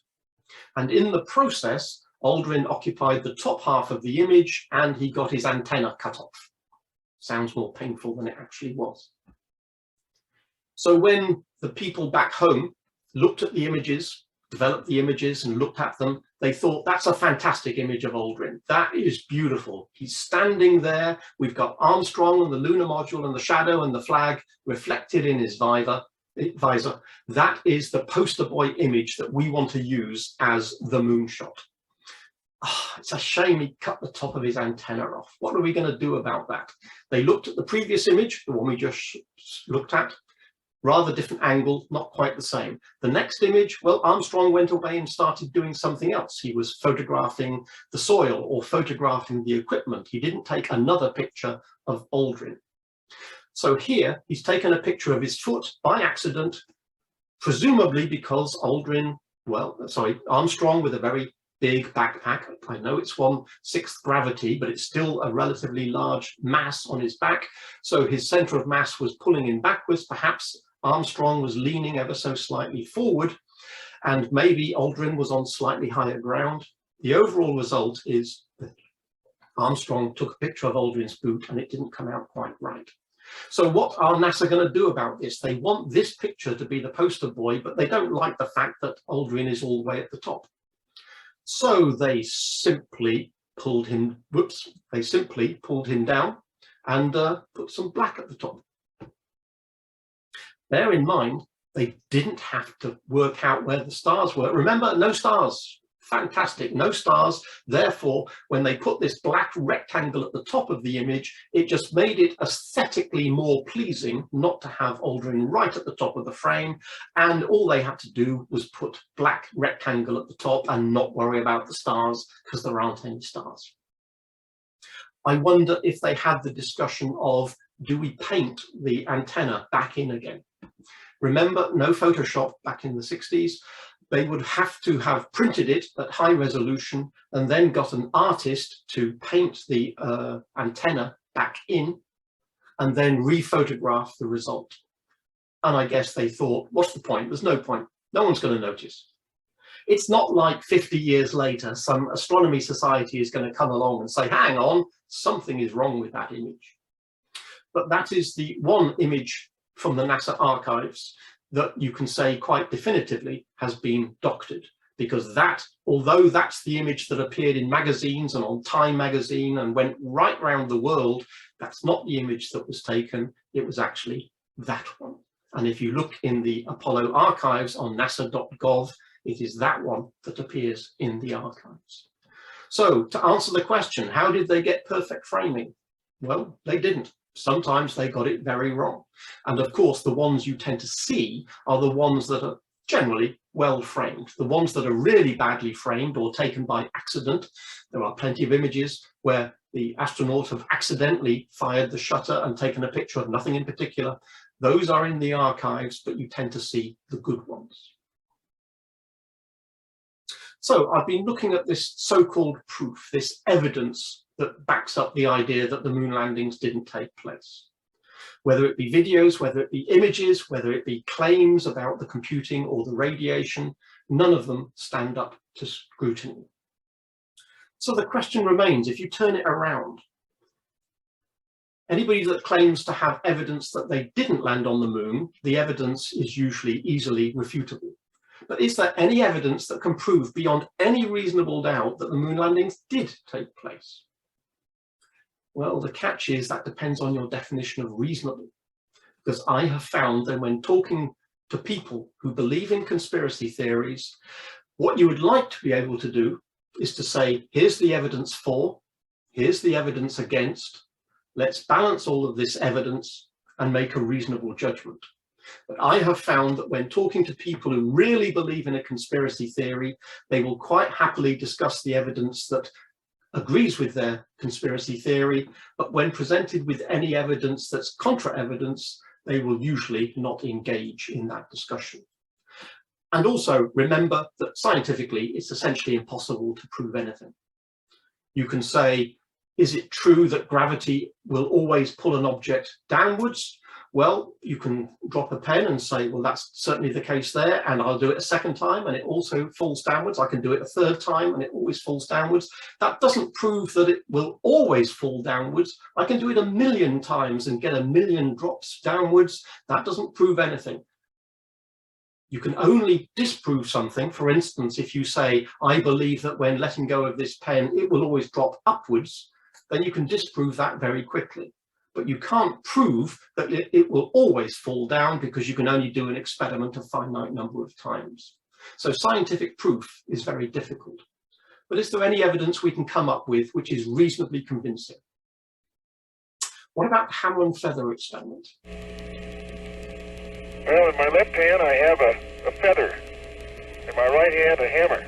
And in the process, Aldrin occupied the top half of the image and he got his antenna cut off. Sounds more painful than it actually was. So when the people back home looked at the images developed the images and looked at them, they thought, that's a fantastic image of Aldrin. That is beautiful. He's standing there. We've got Armstrong and the lunar module and the shadow and the flag reflected in his visor. That is the poster boy image that we want to use as the moonshot. Oh, it's a shame he cut the top of his antenna off. What are we going to do about that? They looked at the previous image, the one we just looked at, rather different angle, not quite the same. The next image, well, Armstrong went away and started doing something else. He was photographing the soil or photographing the equipment. He didn't take another picture of Aldrin. So here he's taken a picture of his foot by accident, presumably because Armstrong with a very big backpack. I know it's 1/6 gravity, but it's still a relatively large mass on his back. So his center of mass was pulling him backwards. Perhaps Armstrong was leaning ever so slightly forward, and maybe Aldrin was on slightly higher ground. The overall result is that Armstrong took a picture of Aldrin's boot and it didn't come out quite right. So what are NASA going to do about this? They want this picture to be the poster boy, but they don't like the fact that Aldrin is all the way at the top. So they simply pulled him down and put some black at the top. Bear in mind, they didn't have to work out where the stars were. Remember, no stars. Fantastic, no stars. Therefore, when they put this black rectangle at the top of the image, it just made it aesthetically more pleasing not to have Aldrin right at the top of the frame. And all they had to do was put black rectangle at the top and not worry about the stars, because there aren't any stars. I wonder if they had the discussion of, do we paint the antenna back in again? Remember, no Photoshop back in the 60s. They would have to have printed it at high resolution and then got an artist to paint the antenna back in and then re-photograph the result. And I guess they thought, what's the point? There's no point. No one's going to notice. It's not like 50 years later, some astronomy society is going to come along and say, hang on, something is wrong with that image. But that is the one image from the NASA archives that you can say quite definitively has been doctored, because that, although that's the image that appeared in magazines and on Time magazine and went right round the world, that's not the image that was taken. It was actually that one. And if you look in the Apollo archives on nasa.gov, it is that one that appears in the archives. So to answer the question, how did they get perfect framing? Well, they didn't. Sometimes they got it very wrong. And of course, the ones you tend to see are the ones that are generally well framed. The ones that are really badly framed or taken by accident, there are plenty of images where the astronauts have accidentally fired the shutter and taken a picture of nothing in particular. Those are in the archives, but you tend to see the good ones. So I've been looking at this so-called proof, this evidence that backs up the idea that the moon landings didn't take place. Whether it be videos, whether it be images, whether it be claims about the computing or the radiation, none of them stand up to scrutiny. So the question remains, if you turn it around, anybody that claims to have evidence that they didn't land on the moon, the evidence is usually easily refutable. But is there any evidence that can prove beyond any reasonable doubt that the moon landings did take place? Well, the catch is that depends on your definition of reasonable, because I have found that when talking to people who believe in conspiracy theories, what you would like to be able to do is to say, here's the evidence for, here's the evidence against, let's balance all of this evidence and make a reasonable judgment. But I have found that when talking to people who really believe in a conspiracy theory, they will quite happily discuss the evidence that agrees with their conspiracy theory, but when presented with any evidence that's contra evidence, they will usually not engage in that discussion. And also remember that scientifically, it's essentially impossible to prove anything. You can say, is it true that gravity will always pull an object downwards? Well, you can drop a pen and say, well, that's certainly the case there, and I'll do it a second time and it also falls downwards. I can do it a third time and it always falls downwards. That doesn't prove that it will always fall downwards. I can do it 1,000,000 times and get 1,000,000 drops downwards. That doesn't prove anything. You can only disprove something. For instance, if you say, I believe that when letting go of this pen, it will always drop upwards, then you can disprove that very quickly. But you can't prove that it will always fall down, because you can only do an experiment a finite number of times. So scientific proof is very difficult. But is there any evidence we can come up with which is reasonably convincing? What about the hammer and feather experiment? Well, in my left hand I have a feather, in my right hand a hammer.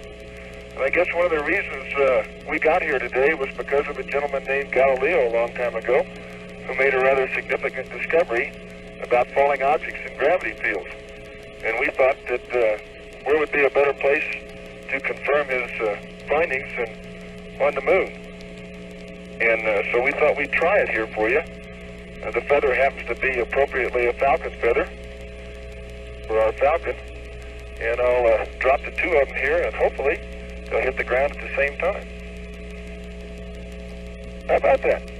And I guess one of the reasons we got here today was because of a gentleman named Galileo a long time ago, who made a rather significant discovery about falling objects in gravity fields. And we thought that where would be a better place to confirm his findings than on the moon. And so we thought we'd try it here for you. The feather happens to be appropriately a falcon feather for our falcon. And I'll drop the two of them here, and hopefully they'll hit the ground at the same time. How about that?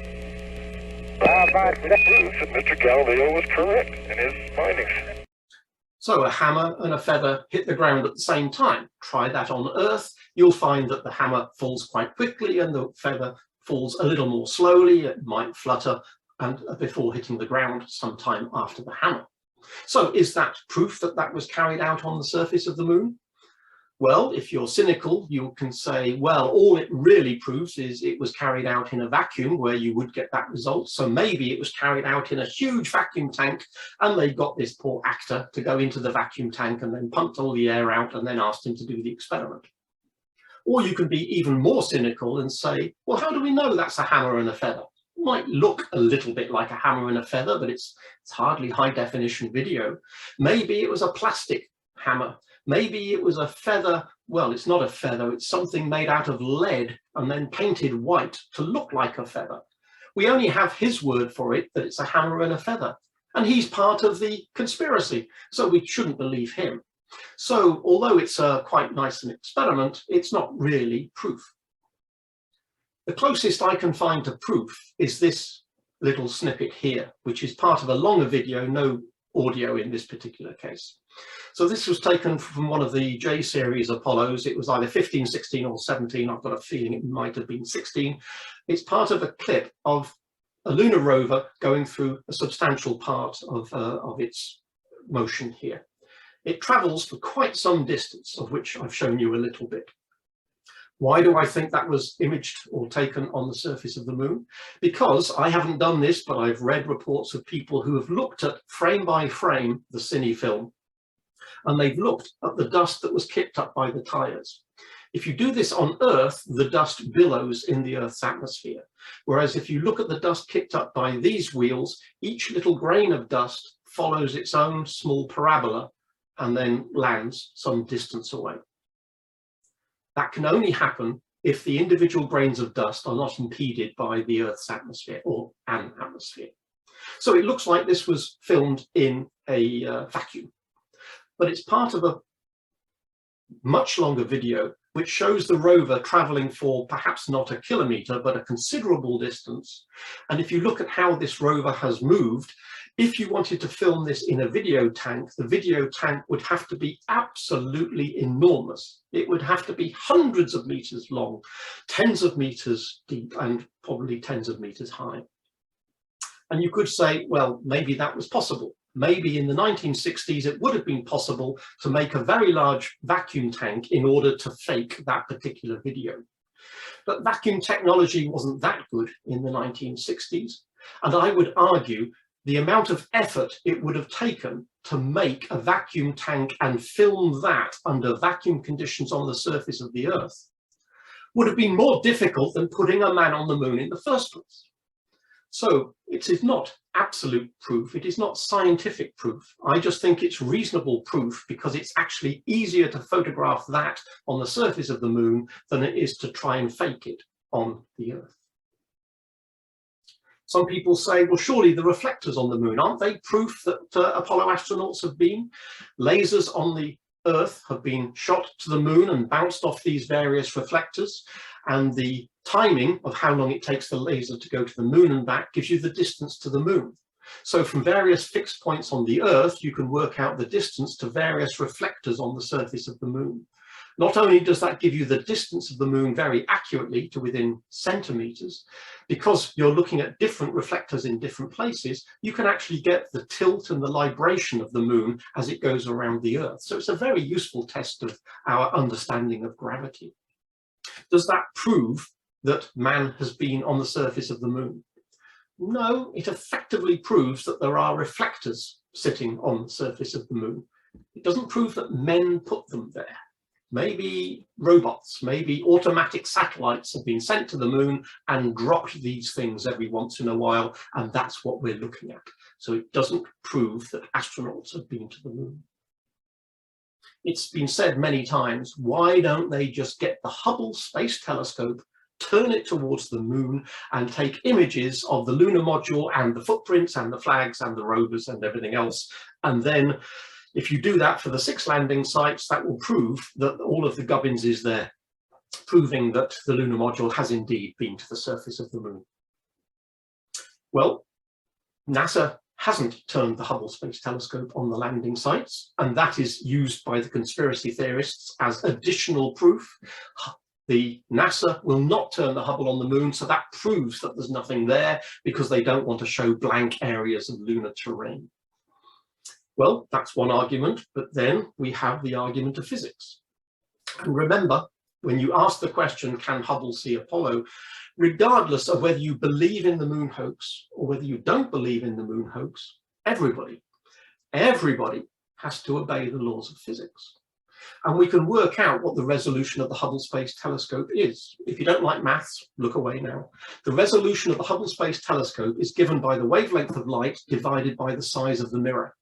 It proves that Mr. Galileo was correct in his findings. So a hammer and a feather hit the ground at the same time. Try that on Earth. You'll find that the hammer falls quite quickly and the feather falls a little more slowly. It might flutter and before hitting the ground sometime after the hammer. So is that proof that that was carried out on the surface of the moon? Well, if you're cynical, you can say, well, all it really proves is it was carried out in a vacuum where you would get that result. So maybe it was carried out in a huge vacuum tank and they got this poor actor to go into the vacuum tank and then pumped all the air out and then asked him to do the experiment. Or you can be even more cynical and say, well, how do we know that's a hammer and a feather? It might look a little bit like a hammer and a feather, but it's hardly high definition video. Maybe it was a plastic hammer. Maybe it was a feather. Well, it's not a feather, it's something made out of lead and then painted white to look like a feather. We only have his word for it, that it's a hammer and a feather. And he's part of the conspiracy, so we shouldn't believe him. So although it's a quite nice an experiment, it's not really proof. The closest I can find to proof is this little snippet here, which is part of a longer video, no audio in this particular case. So this was taken from one of the J series Apollos. It was either 15, 16 or 17. I've got a feeling it might have been 16. It's part of a clip of a lunar rover going through a substantial part of its motion here. It travels for quite some distance, of which I've shown you a little bit. Why do I think that was imaged or taken on the surface of the moon? Because I haven't done this, but I've read reports of people who have looked at frame by frame the cine film, and they've looked at the dust that was kicked up by the tires. If you do this on Earth, the dust billows in the Earth's atmosphere. Whereas if you look at the dust kicked up by these wheels, each little grain of dust follows its own small parabola and then lands some distance away. That can only happen if the individual grains of dust are not impeded by the Earth's atmosphere or an atmosphere. So it looks like this was filmed in a vacuum, but it's part of a much longer video which shows the rover traveling for perhaps not a kilometre, but a considerable distance. And if you look at how this rover has moved, if you wanted to film this in a video tank, the video tank would have to be absolutely enormous. It would have to be hundreds of meters long, tens of meters deep, and probably tens of meters high. And you could say, well, maybe that was possible. Maybe in the 1960s, it would have been possible to make a very large vacuum tank in order to fake that particular video. But vacuum technology wasn't that good in the 1960s. And I would argue the amount of effort it would have taken to make a vacuum tank and film that under vacuum conditions on the surface of the Earth would have been more difficult than putting a man on the moon in the first place. So it is not absolute proof, it is not scientific proof. I just think it's reasonable proof because it's actually easier to photograph that on the surface of the moon than it is to try and fake it on the Earth. Some people say, well, surely the reflectors on the moon, aren't they proof that Apollo astronauts have been? Lasers on the Earth have been shot to the moon and bounced off these various reflectors, and the timing of how long it takes the laser to go to the moon and back gives you the distance to the moon. So from various fixed points on the Earth, you can work out the distance to various reflectors on the surface of the moon. Not only does that give you the distance of the moon very accurately to within centimeters, because you're looking at different reflectors in different places, you can actually get the tilt and the libration of the moon as it goes around the Earth. So it's a very useful test of our understanding of gravity. Does that prove that man has been on the surface of the moon? No, it effectively proves that there are reflectors sitting on the surface of the moon. It doesn't prove that men put them there. Maybe robots, maybe automatic satellites have been sent to the moon and dropped these things every once in a while, and that's what we're looking at. So it doesn't prove that astronauts have been to the moon. It's been said many times, why don't they just get the Hubble Space Telescope, turn it towards the moon and take images of the lunar module and the footprints and the flags and the rovers and everything else, and then if you do that for the 6 landing sites, that will prove that all of the gubbins is there, proving that the lunar module has indeed been to the surface of the moon. Well, NASA hasn't turned the Hubble Space Telescope on the landing sites, and that is used by the conspiracy theorists as additional proof. The NASA will not turn the Hubble on the moon, so that proves that there's nothing there because they don't want to show blank areas of lunar terrain. Well, that's one argument, but then we have the argument of physics. And remember, when you ask the question, can Hubble see Apollo, regardless of whether you believe in the moon hoax or whether you don't believe in the moon hoax, everybody has to obey the laws of physics. And we can work out what the resolution of the Hubble Space Telescope is. If you don't like maths, look away now. The resolution of the Hubble Space Telescope is given by the wavelength of light divided by the size of the mirror.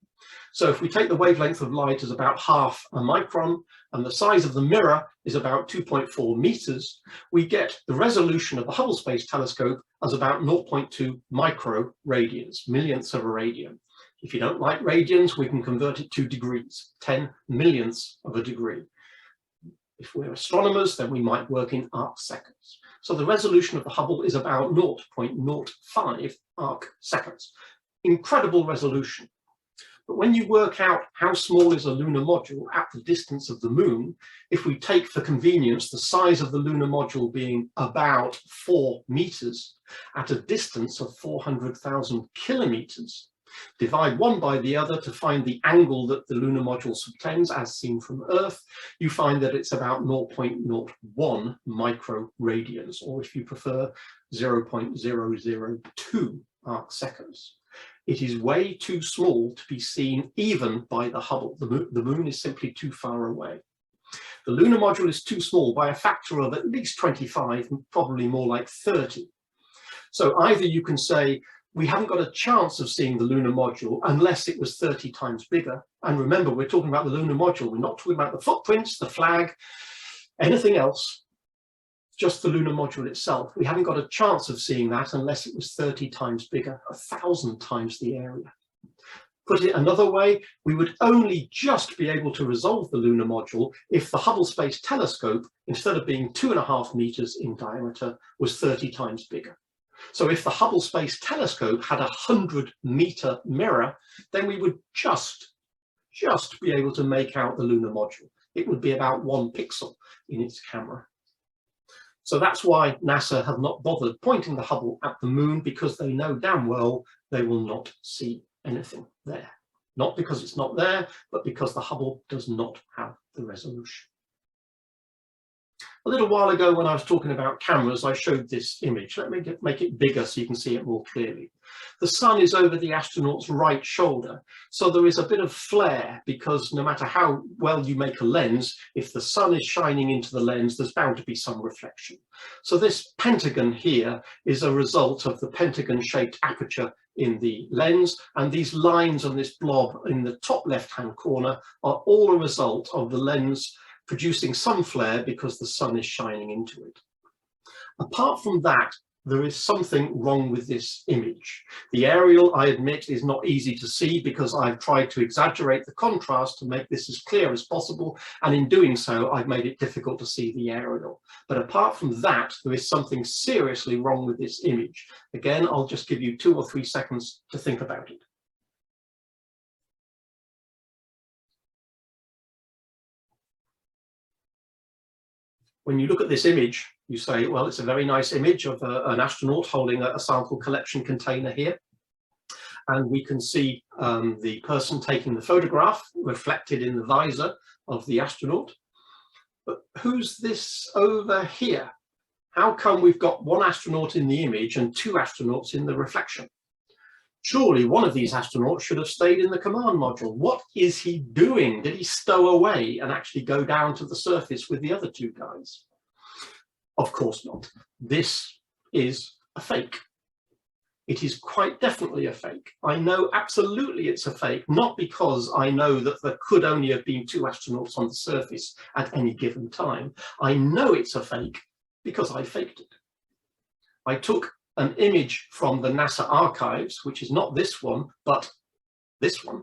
So if we take the wavelength of light as about half a micron and the size of the mirror is about 2.4 meters, we get the resolution of the Hubble Space Telescope as about 0.2 microradians, millionths of a radian. If you don't like radians, we can convert it to degrees, 10 millionths of a degree. If we're astronomers, then we might work in arc seconds. So the resolution of the Hubble is about 0.05 arc seconds. Incredible resolution. But when you work out how small is a lunar module at the distance of the moon, if we take for convenience the size of the lunar module being about 4 meters at a distance of 400,000 kilometers, divide one by the other to find the angle that the lunar module subtends as seen from Earth, you find that it's about 0.01 microradians, or if you prefer, 0.002 arc seconds. It is way too small to be seen even by the Hubble. The moon is simply too far away. The lunar module is too small by a factor of at least 25, probably more like 30. So either you can say, we haven't got a chance of seeing the lunar module unless it was 30 times bigger. And remember, we're talking about the lunar module. We're not talking about the footprints, the flag, anything else. Just the lunar module itself. We haven't got a chance of seeing that unless it was 30 times bigger, 1,000 times the area. Put it another way, we would only just be able to resolve the lunar module if the Hubble Space Telescope, instead of being 2.5 meters in diameter, was 30 times bigger. So if the Hubble Space Telescope had a 100-meter mirror, then we would just be able to make out the lunar module. It would be about 1 pixel in its camera. So that's why NASA have not bothered pointing the Hubble at the moon, because they know damn well they will not see anything there. Not because it's not there, but because the Hubble does not have the resolution. A little while ago when I was talking about cameras, I showed this image. Let me make it bigger so you can see it more clearly. The sun is over the astronaut's right shoulder, so there is a bit of flare, because no matter how well you make a lens, if the sun is shining into the lens, there's bound to be some reflection. So this pentagon here is a result of the pentagon-shaped aperture in the lens, and these lines on this blob in the top left-hand corner are all a result of the lens producing some flare because the sun is shining into it. Apart from that, there is something wrong with this image. The aerial, I admit, is not easy to see because I've tried to exaggerate the contrast to make this as clear as possible, and in doing so I've made it difficult to see the aerial. But apart from that, there is something seriously wrong with this image. Again, I'll just give you 2 or 3 seconds to think about it. When you look at this image, you say, well, it's a very nice image of an astronaut holding a sample collection container here. And we can see the person taking the photograph reflected in the visor of the astronaut. But who's this over here? How come we've got 1 astronaut in the image and 2 astronauts in the reflection? Surely one of these astronauts should have stayed in the command module. What is he doing? Did he stow away and actually go down to the surface with the other 2 guys? Of course not. This is a fake. It is quite definitely a fake. I know absolutely it's a fake, not because I know that there could only have been 2 astronauts on the surface at any given time. I know it's a fake because I faked it. I took an image from the NASA archives, which is not this one, but this one.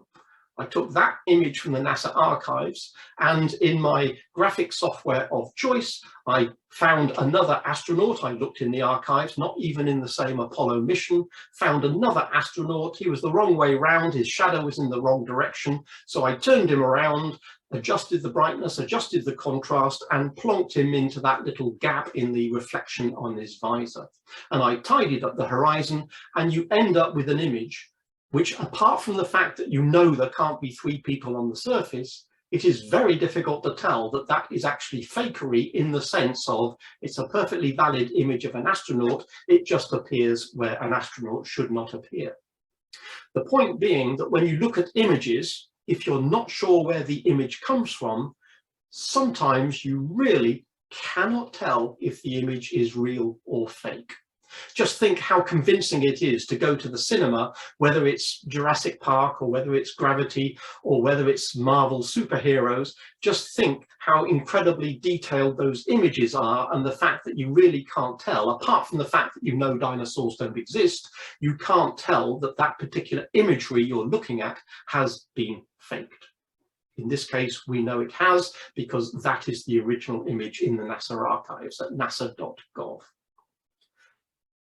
I took that image from the NASA archives, and in my graphic software of choice, I found another astronaut. I looked in the archives, not even in the same Apollo mission, found another astronaut. He was the wrong way round. His shadow was in the wrong direction. So I turned him around, adjusted the brightness, adjusted the contrast, and plonked him into that little gap in the reflection on his visor. And I tidied up the horizon, and you end up with an image which, apart from the fact that you know there can't be 3 people on the surface, it is very difficult to tell that that is actually fakery, in the sense of it's a perfectly valid image of an astronaut, it just appears where an astronaut should not appear. The point being that when you look at images, if you're not sure where the image comes from, sometimes you really cannot tell if the image is real or fake. Just think how convincing it is to go to the cinema, whether it's Jurassic Park or whether it's Gravity or whether it's Marvel superheroes. Just think how incredibly detailed those images are, and the fact that you really can't tell, apart from the fact that you know dinosaurs don't exist, you can't tell that that particular imagery you're looking at has been faked. In this case, we know it has, because that is the original image in the NASA archives at nasa.gov.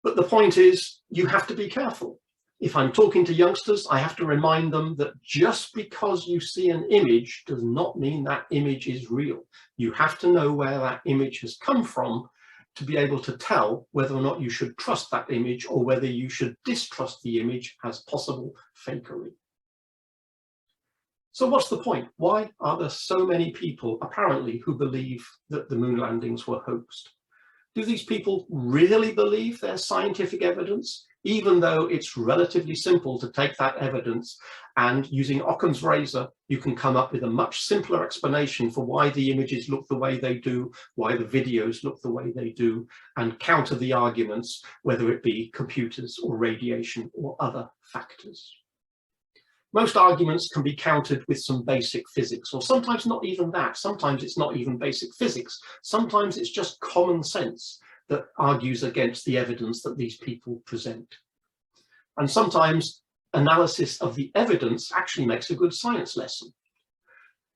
But the point is, you have to be careful. If I'm talking to youngsters, I have to remind them that just because you see an image does not mean that image is real. You have to know where that image has come from to be able to tell whether or not you should trust that image or whether you should distrust the image as possible fakery. So what's the point? Why are there so many people, apparently, who believe that the moon landings were hoaxed? Do these people really believe there's scientific evidence, even though it's relatively simple to take that evidence and, using Occam's razor, you can come up with a much simpler explanation for why the images look the way they do, why the videos look the way they do, and counter the arguments, whether it be computers or radiation or other factors. Most arguments can be countered with some basic physics, or sometimes not even that. Sometimes it's not even basic physics. Sometimes it's just common sense that argues against the evidence that these people present. And sometimes analysis of the evidence actually makes a good science lesson.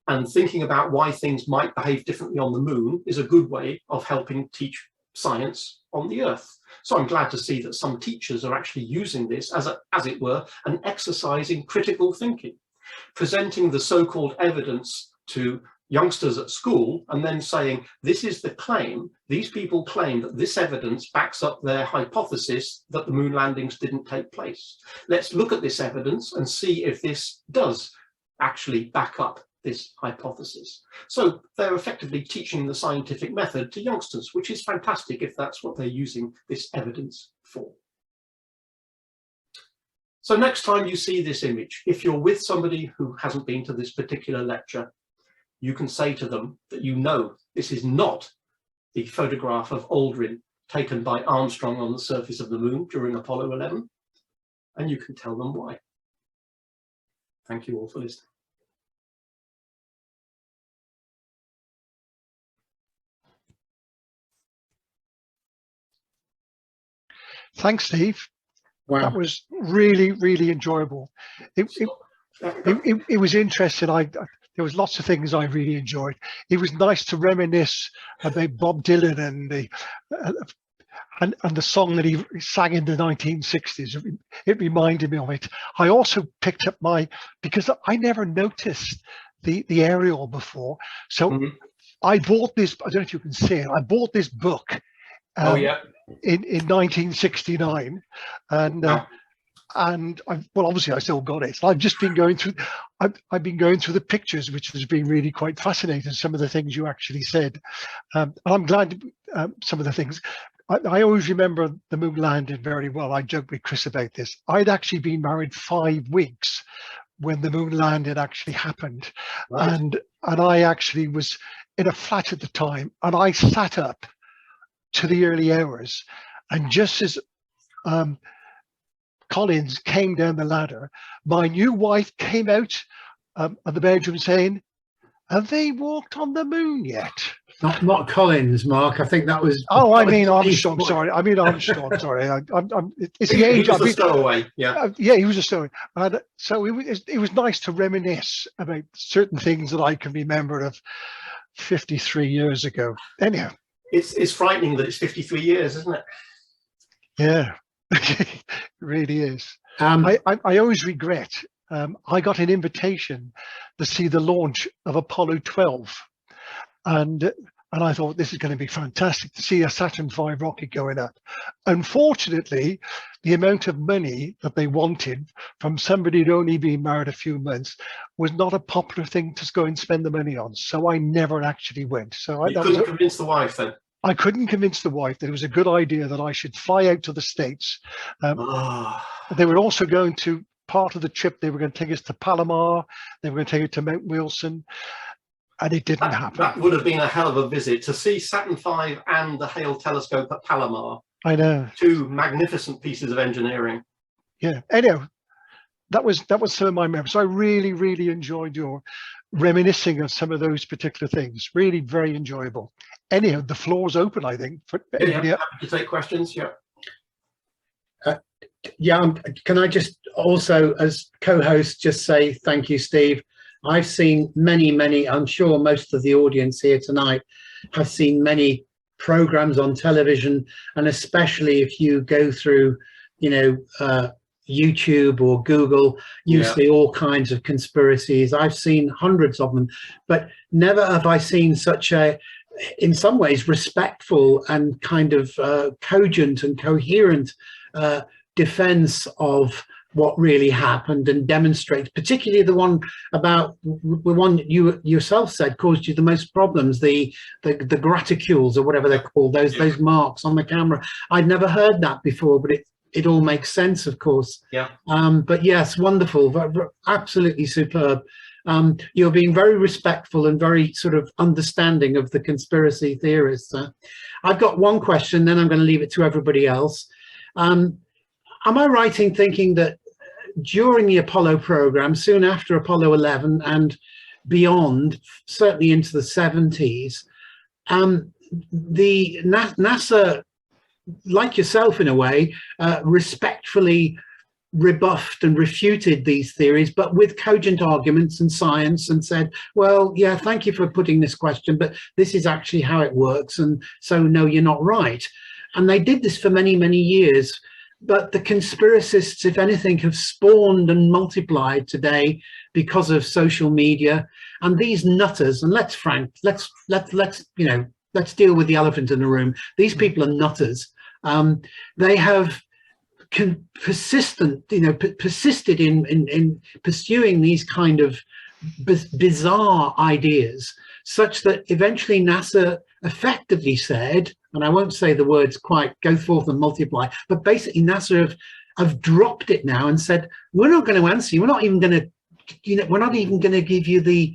And thinking about why things might behave differently on the moon is a good way of helping teach science on the Earth. So I'm glad to see that some teachers are actually using this as it were, an exercise in critical thinking, presenting the so-called evidence to youngsters at school and then saying, this is the claim, these people claim that this evidence backs up their hypothesis that the moon landings didn't take place. Let's look at this evidence and see if this does actually back up this hypothesis. So they're effectively teaching the scientific method to youngsters, which is fantastic if that's what they're using this evidence for. So next time you see this image, if you're with somebody who hasn't been to this particular lecture, you can say to them that you know this is not the photograph of Aldrin taken by Armstrong on the surface of the moon during Apollo 11, and you can tell them why. Thank you all for listening. Thanks, Steve. Wow. That was really, really enjoyable. It was interesting. There was lots of things I really enjoyed. It was nice to reminisce about Bob Dylan and the song that he sang in the 1960s. It reminded me of it. I also picked up because I never noticed the aerial before. So I bought this, I don't know if you can see it, I bought this book in 1969, and well, obviously I still got it. I've just been going through, I've been going through the pictures, which has been really quite fascinating. Some of the things you actually said, and I'm glad some of the things. I always remember the moon landing very well. I joked with Chris about this. I'd actually been married 5 weeks when the moon landing actually happened, and I actually was in a flat at the time, and I sat up to the early hours, and just as Collins came down the ladder, my new wife came out of the bedroom saying, "Have they walked on the moon yet?" Not Collins, Mark. I think that was. Oh, I mean Armstrong. Sorry, I mean Armstrong. Sorry, it's the age. He was a stowaway. Yeah. Yeah, he was a stowaway. And so it was nice to reminisce about certain things that I can remember of 53 years ago. Anyhow, it's frightening that it's 53 years, isn't it? Yeah, it really is. I always regret. I got an invitation to see the launch of Apollo 12, and I thought this is going to be fantastic to see a Saturn V rocket going up. Unfortunately, the amount of money that they wanted from somebody who'd only been married a few months was not a popular thing to go and spend the money on. So I never actually went. So you couldn't convince the wife then? I couldn't convince the wife that it was a good idea that I should fly out to the States. They were also going to, part of the trip, they were going to take us to Palomar, they were going to take us to Mount Wilson, and it didn't happen. That would have been a hell of a visit, to see Saturn V and the Hale telescope at Palomar. I know. 2 magnificent pieces of engineering. Yeah, anyhow, that was some of my memories. I really, really enjoyed your reminiscing of some of those particular things. Really very enjoyable. Anyhow, the floor's open, I think, for anybody. Happy to take questions. Can I just also, as co-host, just say thank you, Steve. I've seen many, I'm sure most of the audience here tonight have seen many programs on television, and especially if you go through, YouTube or Google, you see all kinds of conspiracies. I've seen hundreds of them, but never have I seen such a, in some ways, respectful and kind of cogent and coherent defense of what really happened, and demonstrates, particularly the one about the one you yourself said caused you the most problems, the graticules or whatever they're called, those marks on the camera. I'd never heard that before, but it all makes sense, of course. But yes, wonderful, absolutely superb. You're being very respectful and very sort of understanding of the conspiracy theorists. I've got one question, then I'm going to leave it to everybody else. Am I right in thinking that during the Apollo program, soon after Apollo 11 and beyond, certainly into the 70s, the NASA, like yourself in a way, respectfully rebuffed and refuted these theories, but with cogent arguments and science, and said, well, yeah, thank you for putting this question, but this is actually how it works, and so no, you're not right. And they did this for many, many years. But the conspiracists, if anything, have spawned and multiplied today because of social media. And these nutters, and let's deal with the elephant in the room. These people are nutters. They have persisted in pursuing these kind of bizarre ideas, such that eventually NASA effectively said, and I won't say the words quite, go forth and multiply, but basically NASA have dropped it now and said, we're not going to answer you. We're not even going to, we're not even going to give you the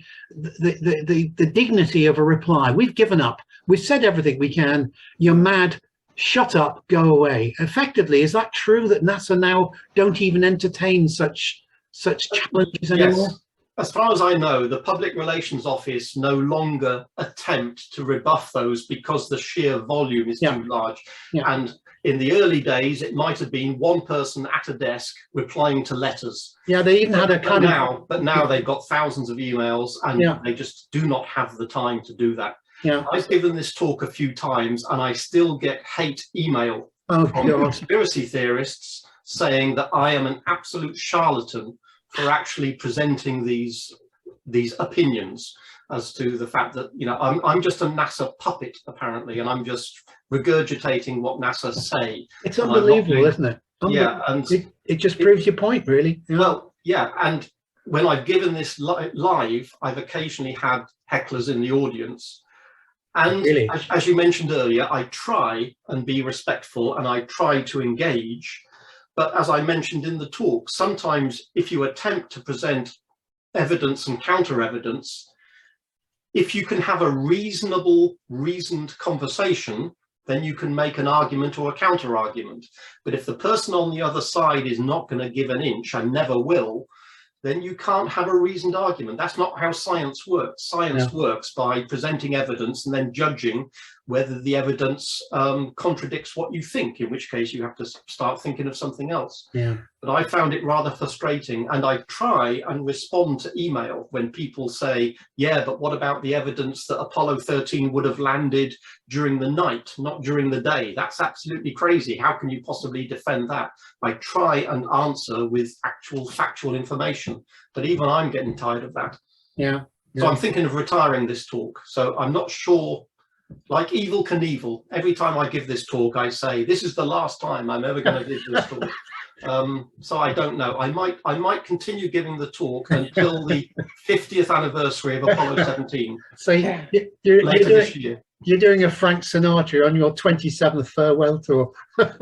dignity of a reply. We've given up. We've said everything we can. You're mad. Shut up. Go away. Effectively, is that true that NASA now don't even entertain such challenges anymore? Yes. As far as I know, the Public Relations Office no longer attempt to rebuff those because the sheer volume is too large. And in the early days, it might have been one person at a desk replying to letters. Yeah, they even had a kind of... But now they've got thousands of emails, and they just do not have the time to do that. Yeah. I've given this talk a few times, and I still get hate email from conspiracy theorists saying that I am an absolute charlatan for actually presenting these opinions as to the fact that, you know, I'm just a NASA puppet apparently, and I'm just regurgitating what NASA say. It's unbelievable, isn't it? Yeah, and it just proves your point, really. Yeah. Well, yeah, and when I've given this live, I've occasionally had hecklers in the audience. And really? as you mentioned earlier, I try and be respectful, and I try to engage. But as I mentioned in the talk, sometimes if you attempt to present evidence and counter evidence, if you can have a reasoned conversation, then you can make an argument or a counter argument. But if the person on the other side is not going to give an inch and never will, then you can't have a reasoned argument. That's not how science works. Science works by presenting evidence and then judging whether the evidence contradicts what you think, in which case you have to start thinking of something else. Yeah. But I found it rather frustrating, and I try and respond to email when people say, yeah, but what about the evidence that Apollo 13 would have landed during the night, not during the day? That's absolutely crazy. How can you possibly defend that? I try and answer with actual factual information, but even I'm getting tired of that. Yeah. So I'm thinking of retiring this talk. So I'm not sure, like Evel Knievel, every time I give this talk, I say, this is the last time I'm ever going to give this talk. So I don't know. I might continue giving the talk until the 50th anniversary of Apollo 17. So you're doing a Frank Sinatra on your 27th farewell tour.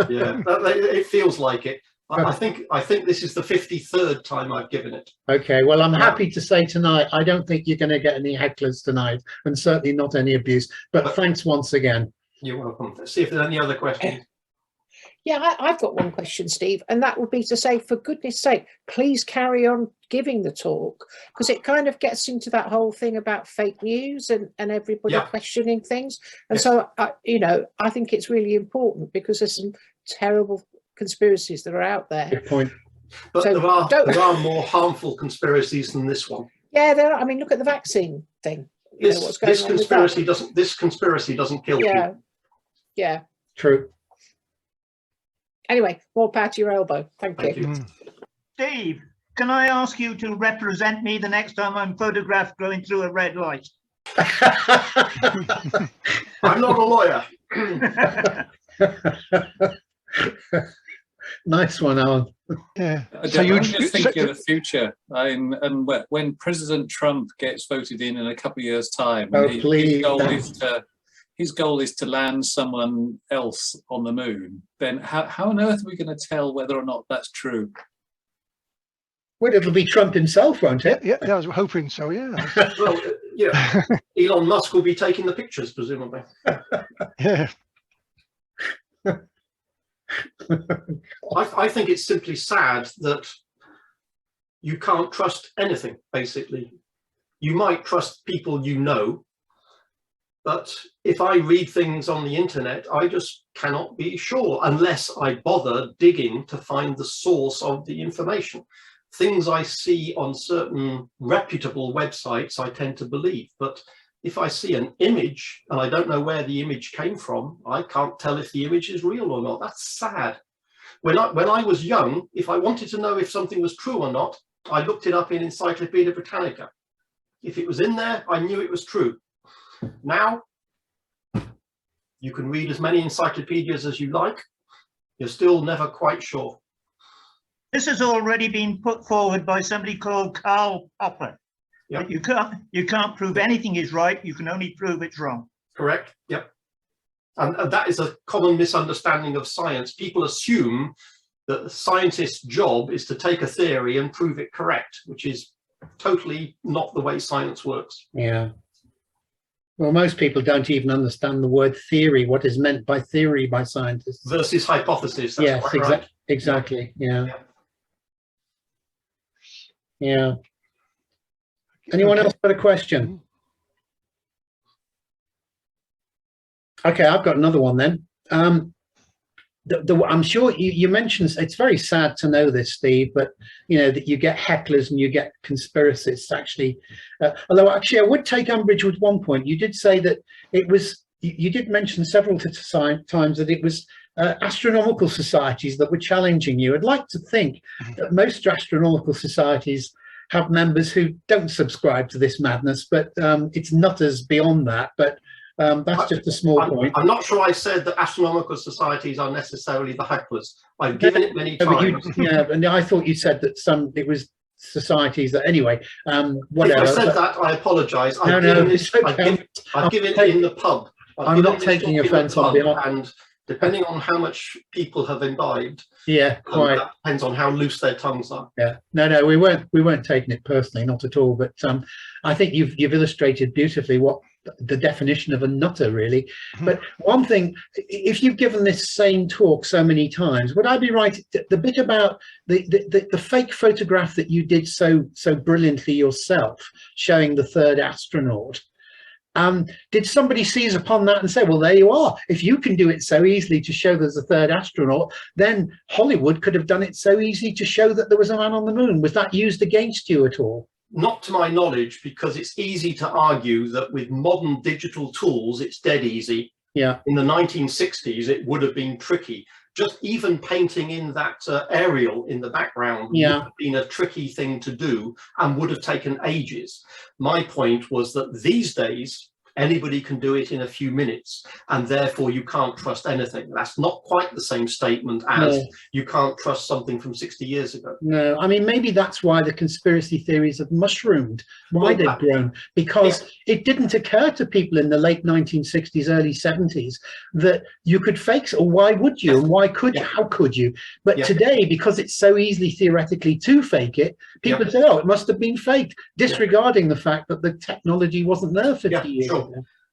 Yeah, it feels like it. I think this is the 53rd time I've given it. Okay, well, I'm happy to say tonight, I don't think you're going to get any hecklers tonight, and certainly not any abuse. But thanks once again. You're welcome. Let's see if there's any other questions. Yeah, I've got one question, Steve, and that would be to say, for goodness sake, please carry on giving the talk, because it kind of gets into that whole thing about fake news and everybody questioning things. And so, you know, I think it's really important because there's some terrible conspiracies that are out there. Good point. But so there are more harmful conspiracies than this one. Yeah, there are. I mean, look at the vaccine thing. This conspiracy doesn't kill people. Yeah. True. Anyway, more power to your elbow. Thank you. Steve, can I ask you to represent me the next time I'm photographed going through a red light? I'm not a lawyer. Nice one, Alan. Yeah. So I'm just thinking of the future, and when President Trump gets voted in a couple of years' time, his goal is to land someone else on the moon. Then how on earth are we going to tell whether or not that's true? Well, it'll be Trump himself, won't it? Yeah, I was hoping so. Yeah. Well, yeah. Elon Musk will be taking the pictures, presumably. Yeah. I think it's simply sad that you can't trust anything, basically. You might trust people you know, but if I read things on the internet, I just cannot be sure unless I bother digging to find the source of the information. Things I see on certain reputable websites, I tend to believe, but if I see an image and I don't know where the image came from, I can't tell if the image is real or not. That's sad. When I was young, if I wanted to know if something was true or not, I looked it up in Encyclopedia Britannica. If it was in there, I knew it was true. Now, you can read as many encyclopedias as you like. You're still never quite sure. This has already been put forward by somebody called Karl Popper. Yep. You can't prove anything is right. You can only prove it's wrong. Correct. Yep. And that is a common misunderstanding of science. People assume that the scientist's job is to take a theory and prove it correct, which is totally not the way science works. Yeah. Well, most people don't even understand the word theory, what is meant by theory by scientists. Versus hypothesis. That's yes, right. Exactly. Yeah. Yeah. Anyone else got a question? Okay, I've got another one then. I'm sure you mentioned, it's very sad to know this, Steve, but you know that you get hecklers and you get conspiracists actually. Although actually I would take umbrage with one point. You did say that it was, you did mention several times that it was astronomical societies that were challenging you. I'd like to think that most astronomical societies have members who don't subscribe to this madness, but it's nutters beyond that. But that's just a small point. I'm not sure I said that astronomical societies are necessarily the hecklers. I've given it many times. Yeah, and I thought you said that it was societies that, anyway, whatever. If I said that, I apologise. I've given it in the pub. I'm not taking offence on behalf. And depending on how much people have imbibed, yeah, quite. That depends on how loose their tongues are. Yeah, no, we weren't taking it personally, not at all. But I think you've illustrated beautifully what the definition of a nutter really. But one thing, if you've given this same talk so many times, would I be right, the bit about the fake photograph that you did so brilliantly yourself, showing the third astronaut, did somebody seize upon that and say, well, there you are, if you can do it so easily to show there's a third astronaut, then Hollywood could have done it so easy to show that there was a man on the moon? Was that used against you at all? Not to my knowledge, because it's easy to argue that with modern digital tools, it's dead easy. Yeah. In the 1960s, it would have been tricky. Just even painting in that aerial in the background would have been a tricky thing to do and would have taken ages. My point was that these days, anybody can do it in a few minutes, and therefore you can't trust anything. That's not quite the same statement as you can't trust something from 60 years ago. No, I mean, maybe that's why the conspiracy theories have mushroomed, why they've grown, because it didn't occur to people in the late 1960s, early 70s that you could fake, or why would you, and why could you, how could you? But today, because it's so easily theoretically to fake it, people say, oh, it must have been faked, disregarding the fact that the technology wasn't there 50 years ago.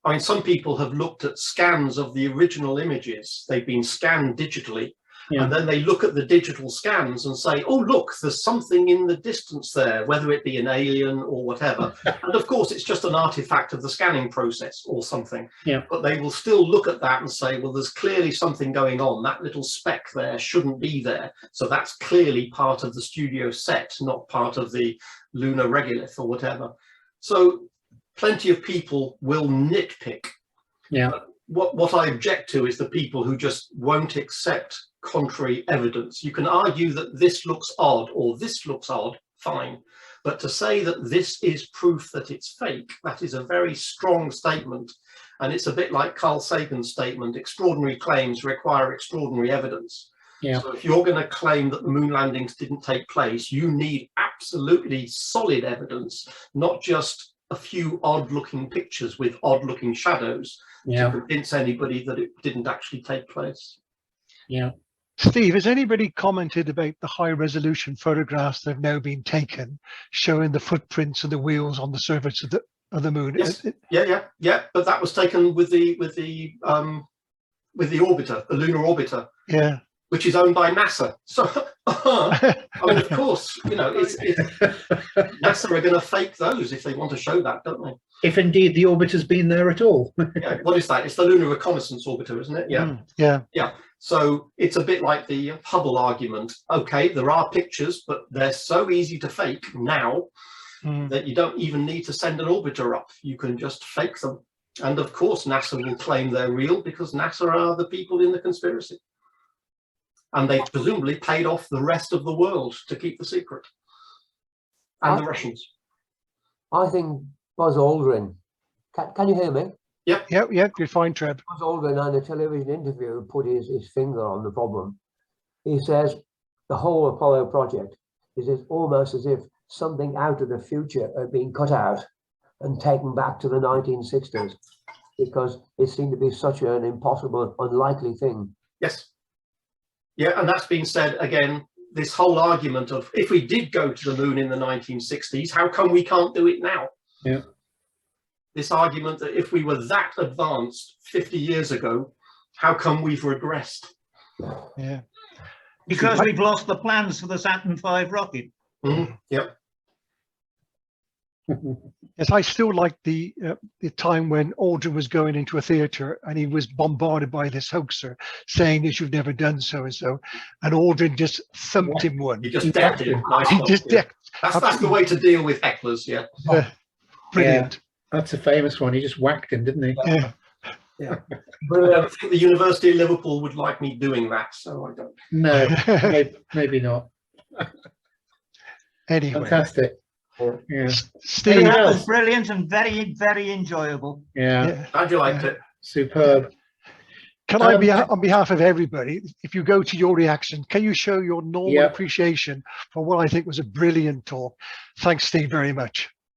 I mean, some people have looked at scans of the original images. They've been scanned digitally, and then they look at the digital scans and say, oh, look, there's something in the distance there, whether it be an alien or whatever. And of course, it's just an artifact of the scanning process or something. But they will still look at that and say, well, there's clearly something going on. That little speck there shouldn't be there. So that's clearly part of the studio set, not part of the lunar regolith or whatever. So plenty of people will nitpick. What I object to is the people who just won't accept contrary evidence. You can argue that this looks odd or this looks odd, fine. But to say that this is proof that it's fake, that is a very strong statement. And it's a bit like Carl Sagan's statement, extraordinary claims require extraordinary evidence. So if you're going to claim that the moon landings didn't take place, you need absolutely solid evidence, not just a few odd-looking pictures with odd-looking shadows to convince anybody that it didn't actually take place. Steve, has anybody commented about the high-resolution photographs that have now been taken, showing the footprints of the wheels on the surface of the moon? Yes. But that was taken with the orbiter, the lunar orbiter. Which is owned by NASA. So, I mean, of course, you know, NASA are going to fake those if they want to show that, don't they? If indeed the orbiter's been there at all. What is that? It's the Lunar Reconnaissance Orbiter, isn't it? Yeah. So it's a bit like the Hubble argument. Okay, there are pictures, but they're so easy to fake now that you don't even need to send an orbiter up. You can just fake them. And of course, NASA will claim they're real because NASA are the people in the conspiracy. And they presumably paid off the rest of the world to keep the secret. And the Russians. I think Buzz Aldrin, can you hear me? Yep, you're fine, Treb. Buzz Aldrin in a television interview put his finger on the problem. He says the whole Apollo project is almost as if something out of the future had been cut out and taken back to the 1960s, because it seemed to be such an impossible, unlikely thing. Yes. Yeah, and that's been said again, this whole argument of if we did go to the moon in the 1960s, how come we can't do it now? This argument that if we were that advanced 50 years ago, how come we've regressed? Because we've lost the plans for the Saturn V rocket. Yes, I still like the time when Aldrin was going into a theatre and he was bombarded by this hoaxer saying that you've never done so and so, and Aldrin just thumped him one. He just decked him. Nice He one, just yeah. decked. That's the way to deal with hecklers, yeah. Brilliant. Yeah, that's a famous one. He just whacked him, didn't he? Yeah. Yeah. But I think the University of Liverpool would like me doing that, so I don't. No, maybe not. Anyway. Fantastic. Yeah. Steve, that was brilliant and very, very enjoyable. Yeah. Glad you liked it. Superb. Can I be on behalf of everybody, if you go to your reaction, can you show your normal appreciation for what I think was a brilliant talk? Thanks, Steve, very much.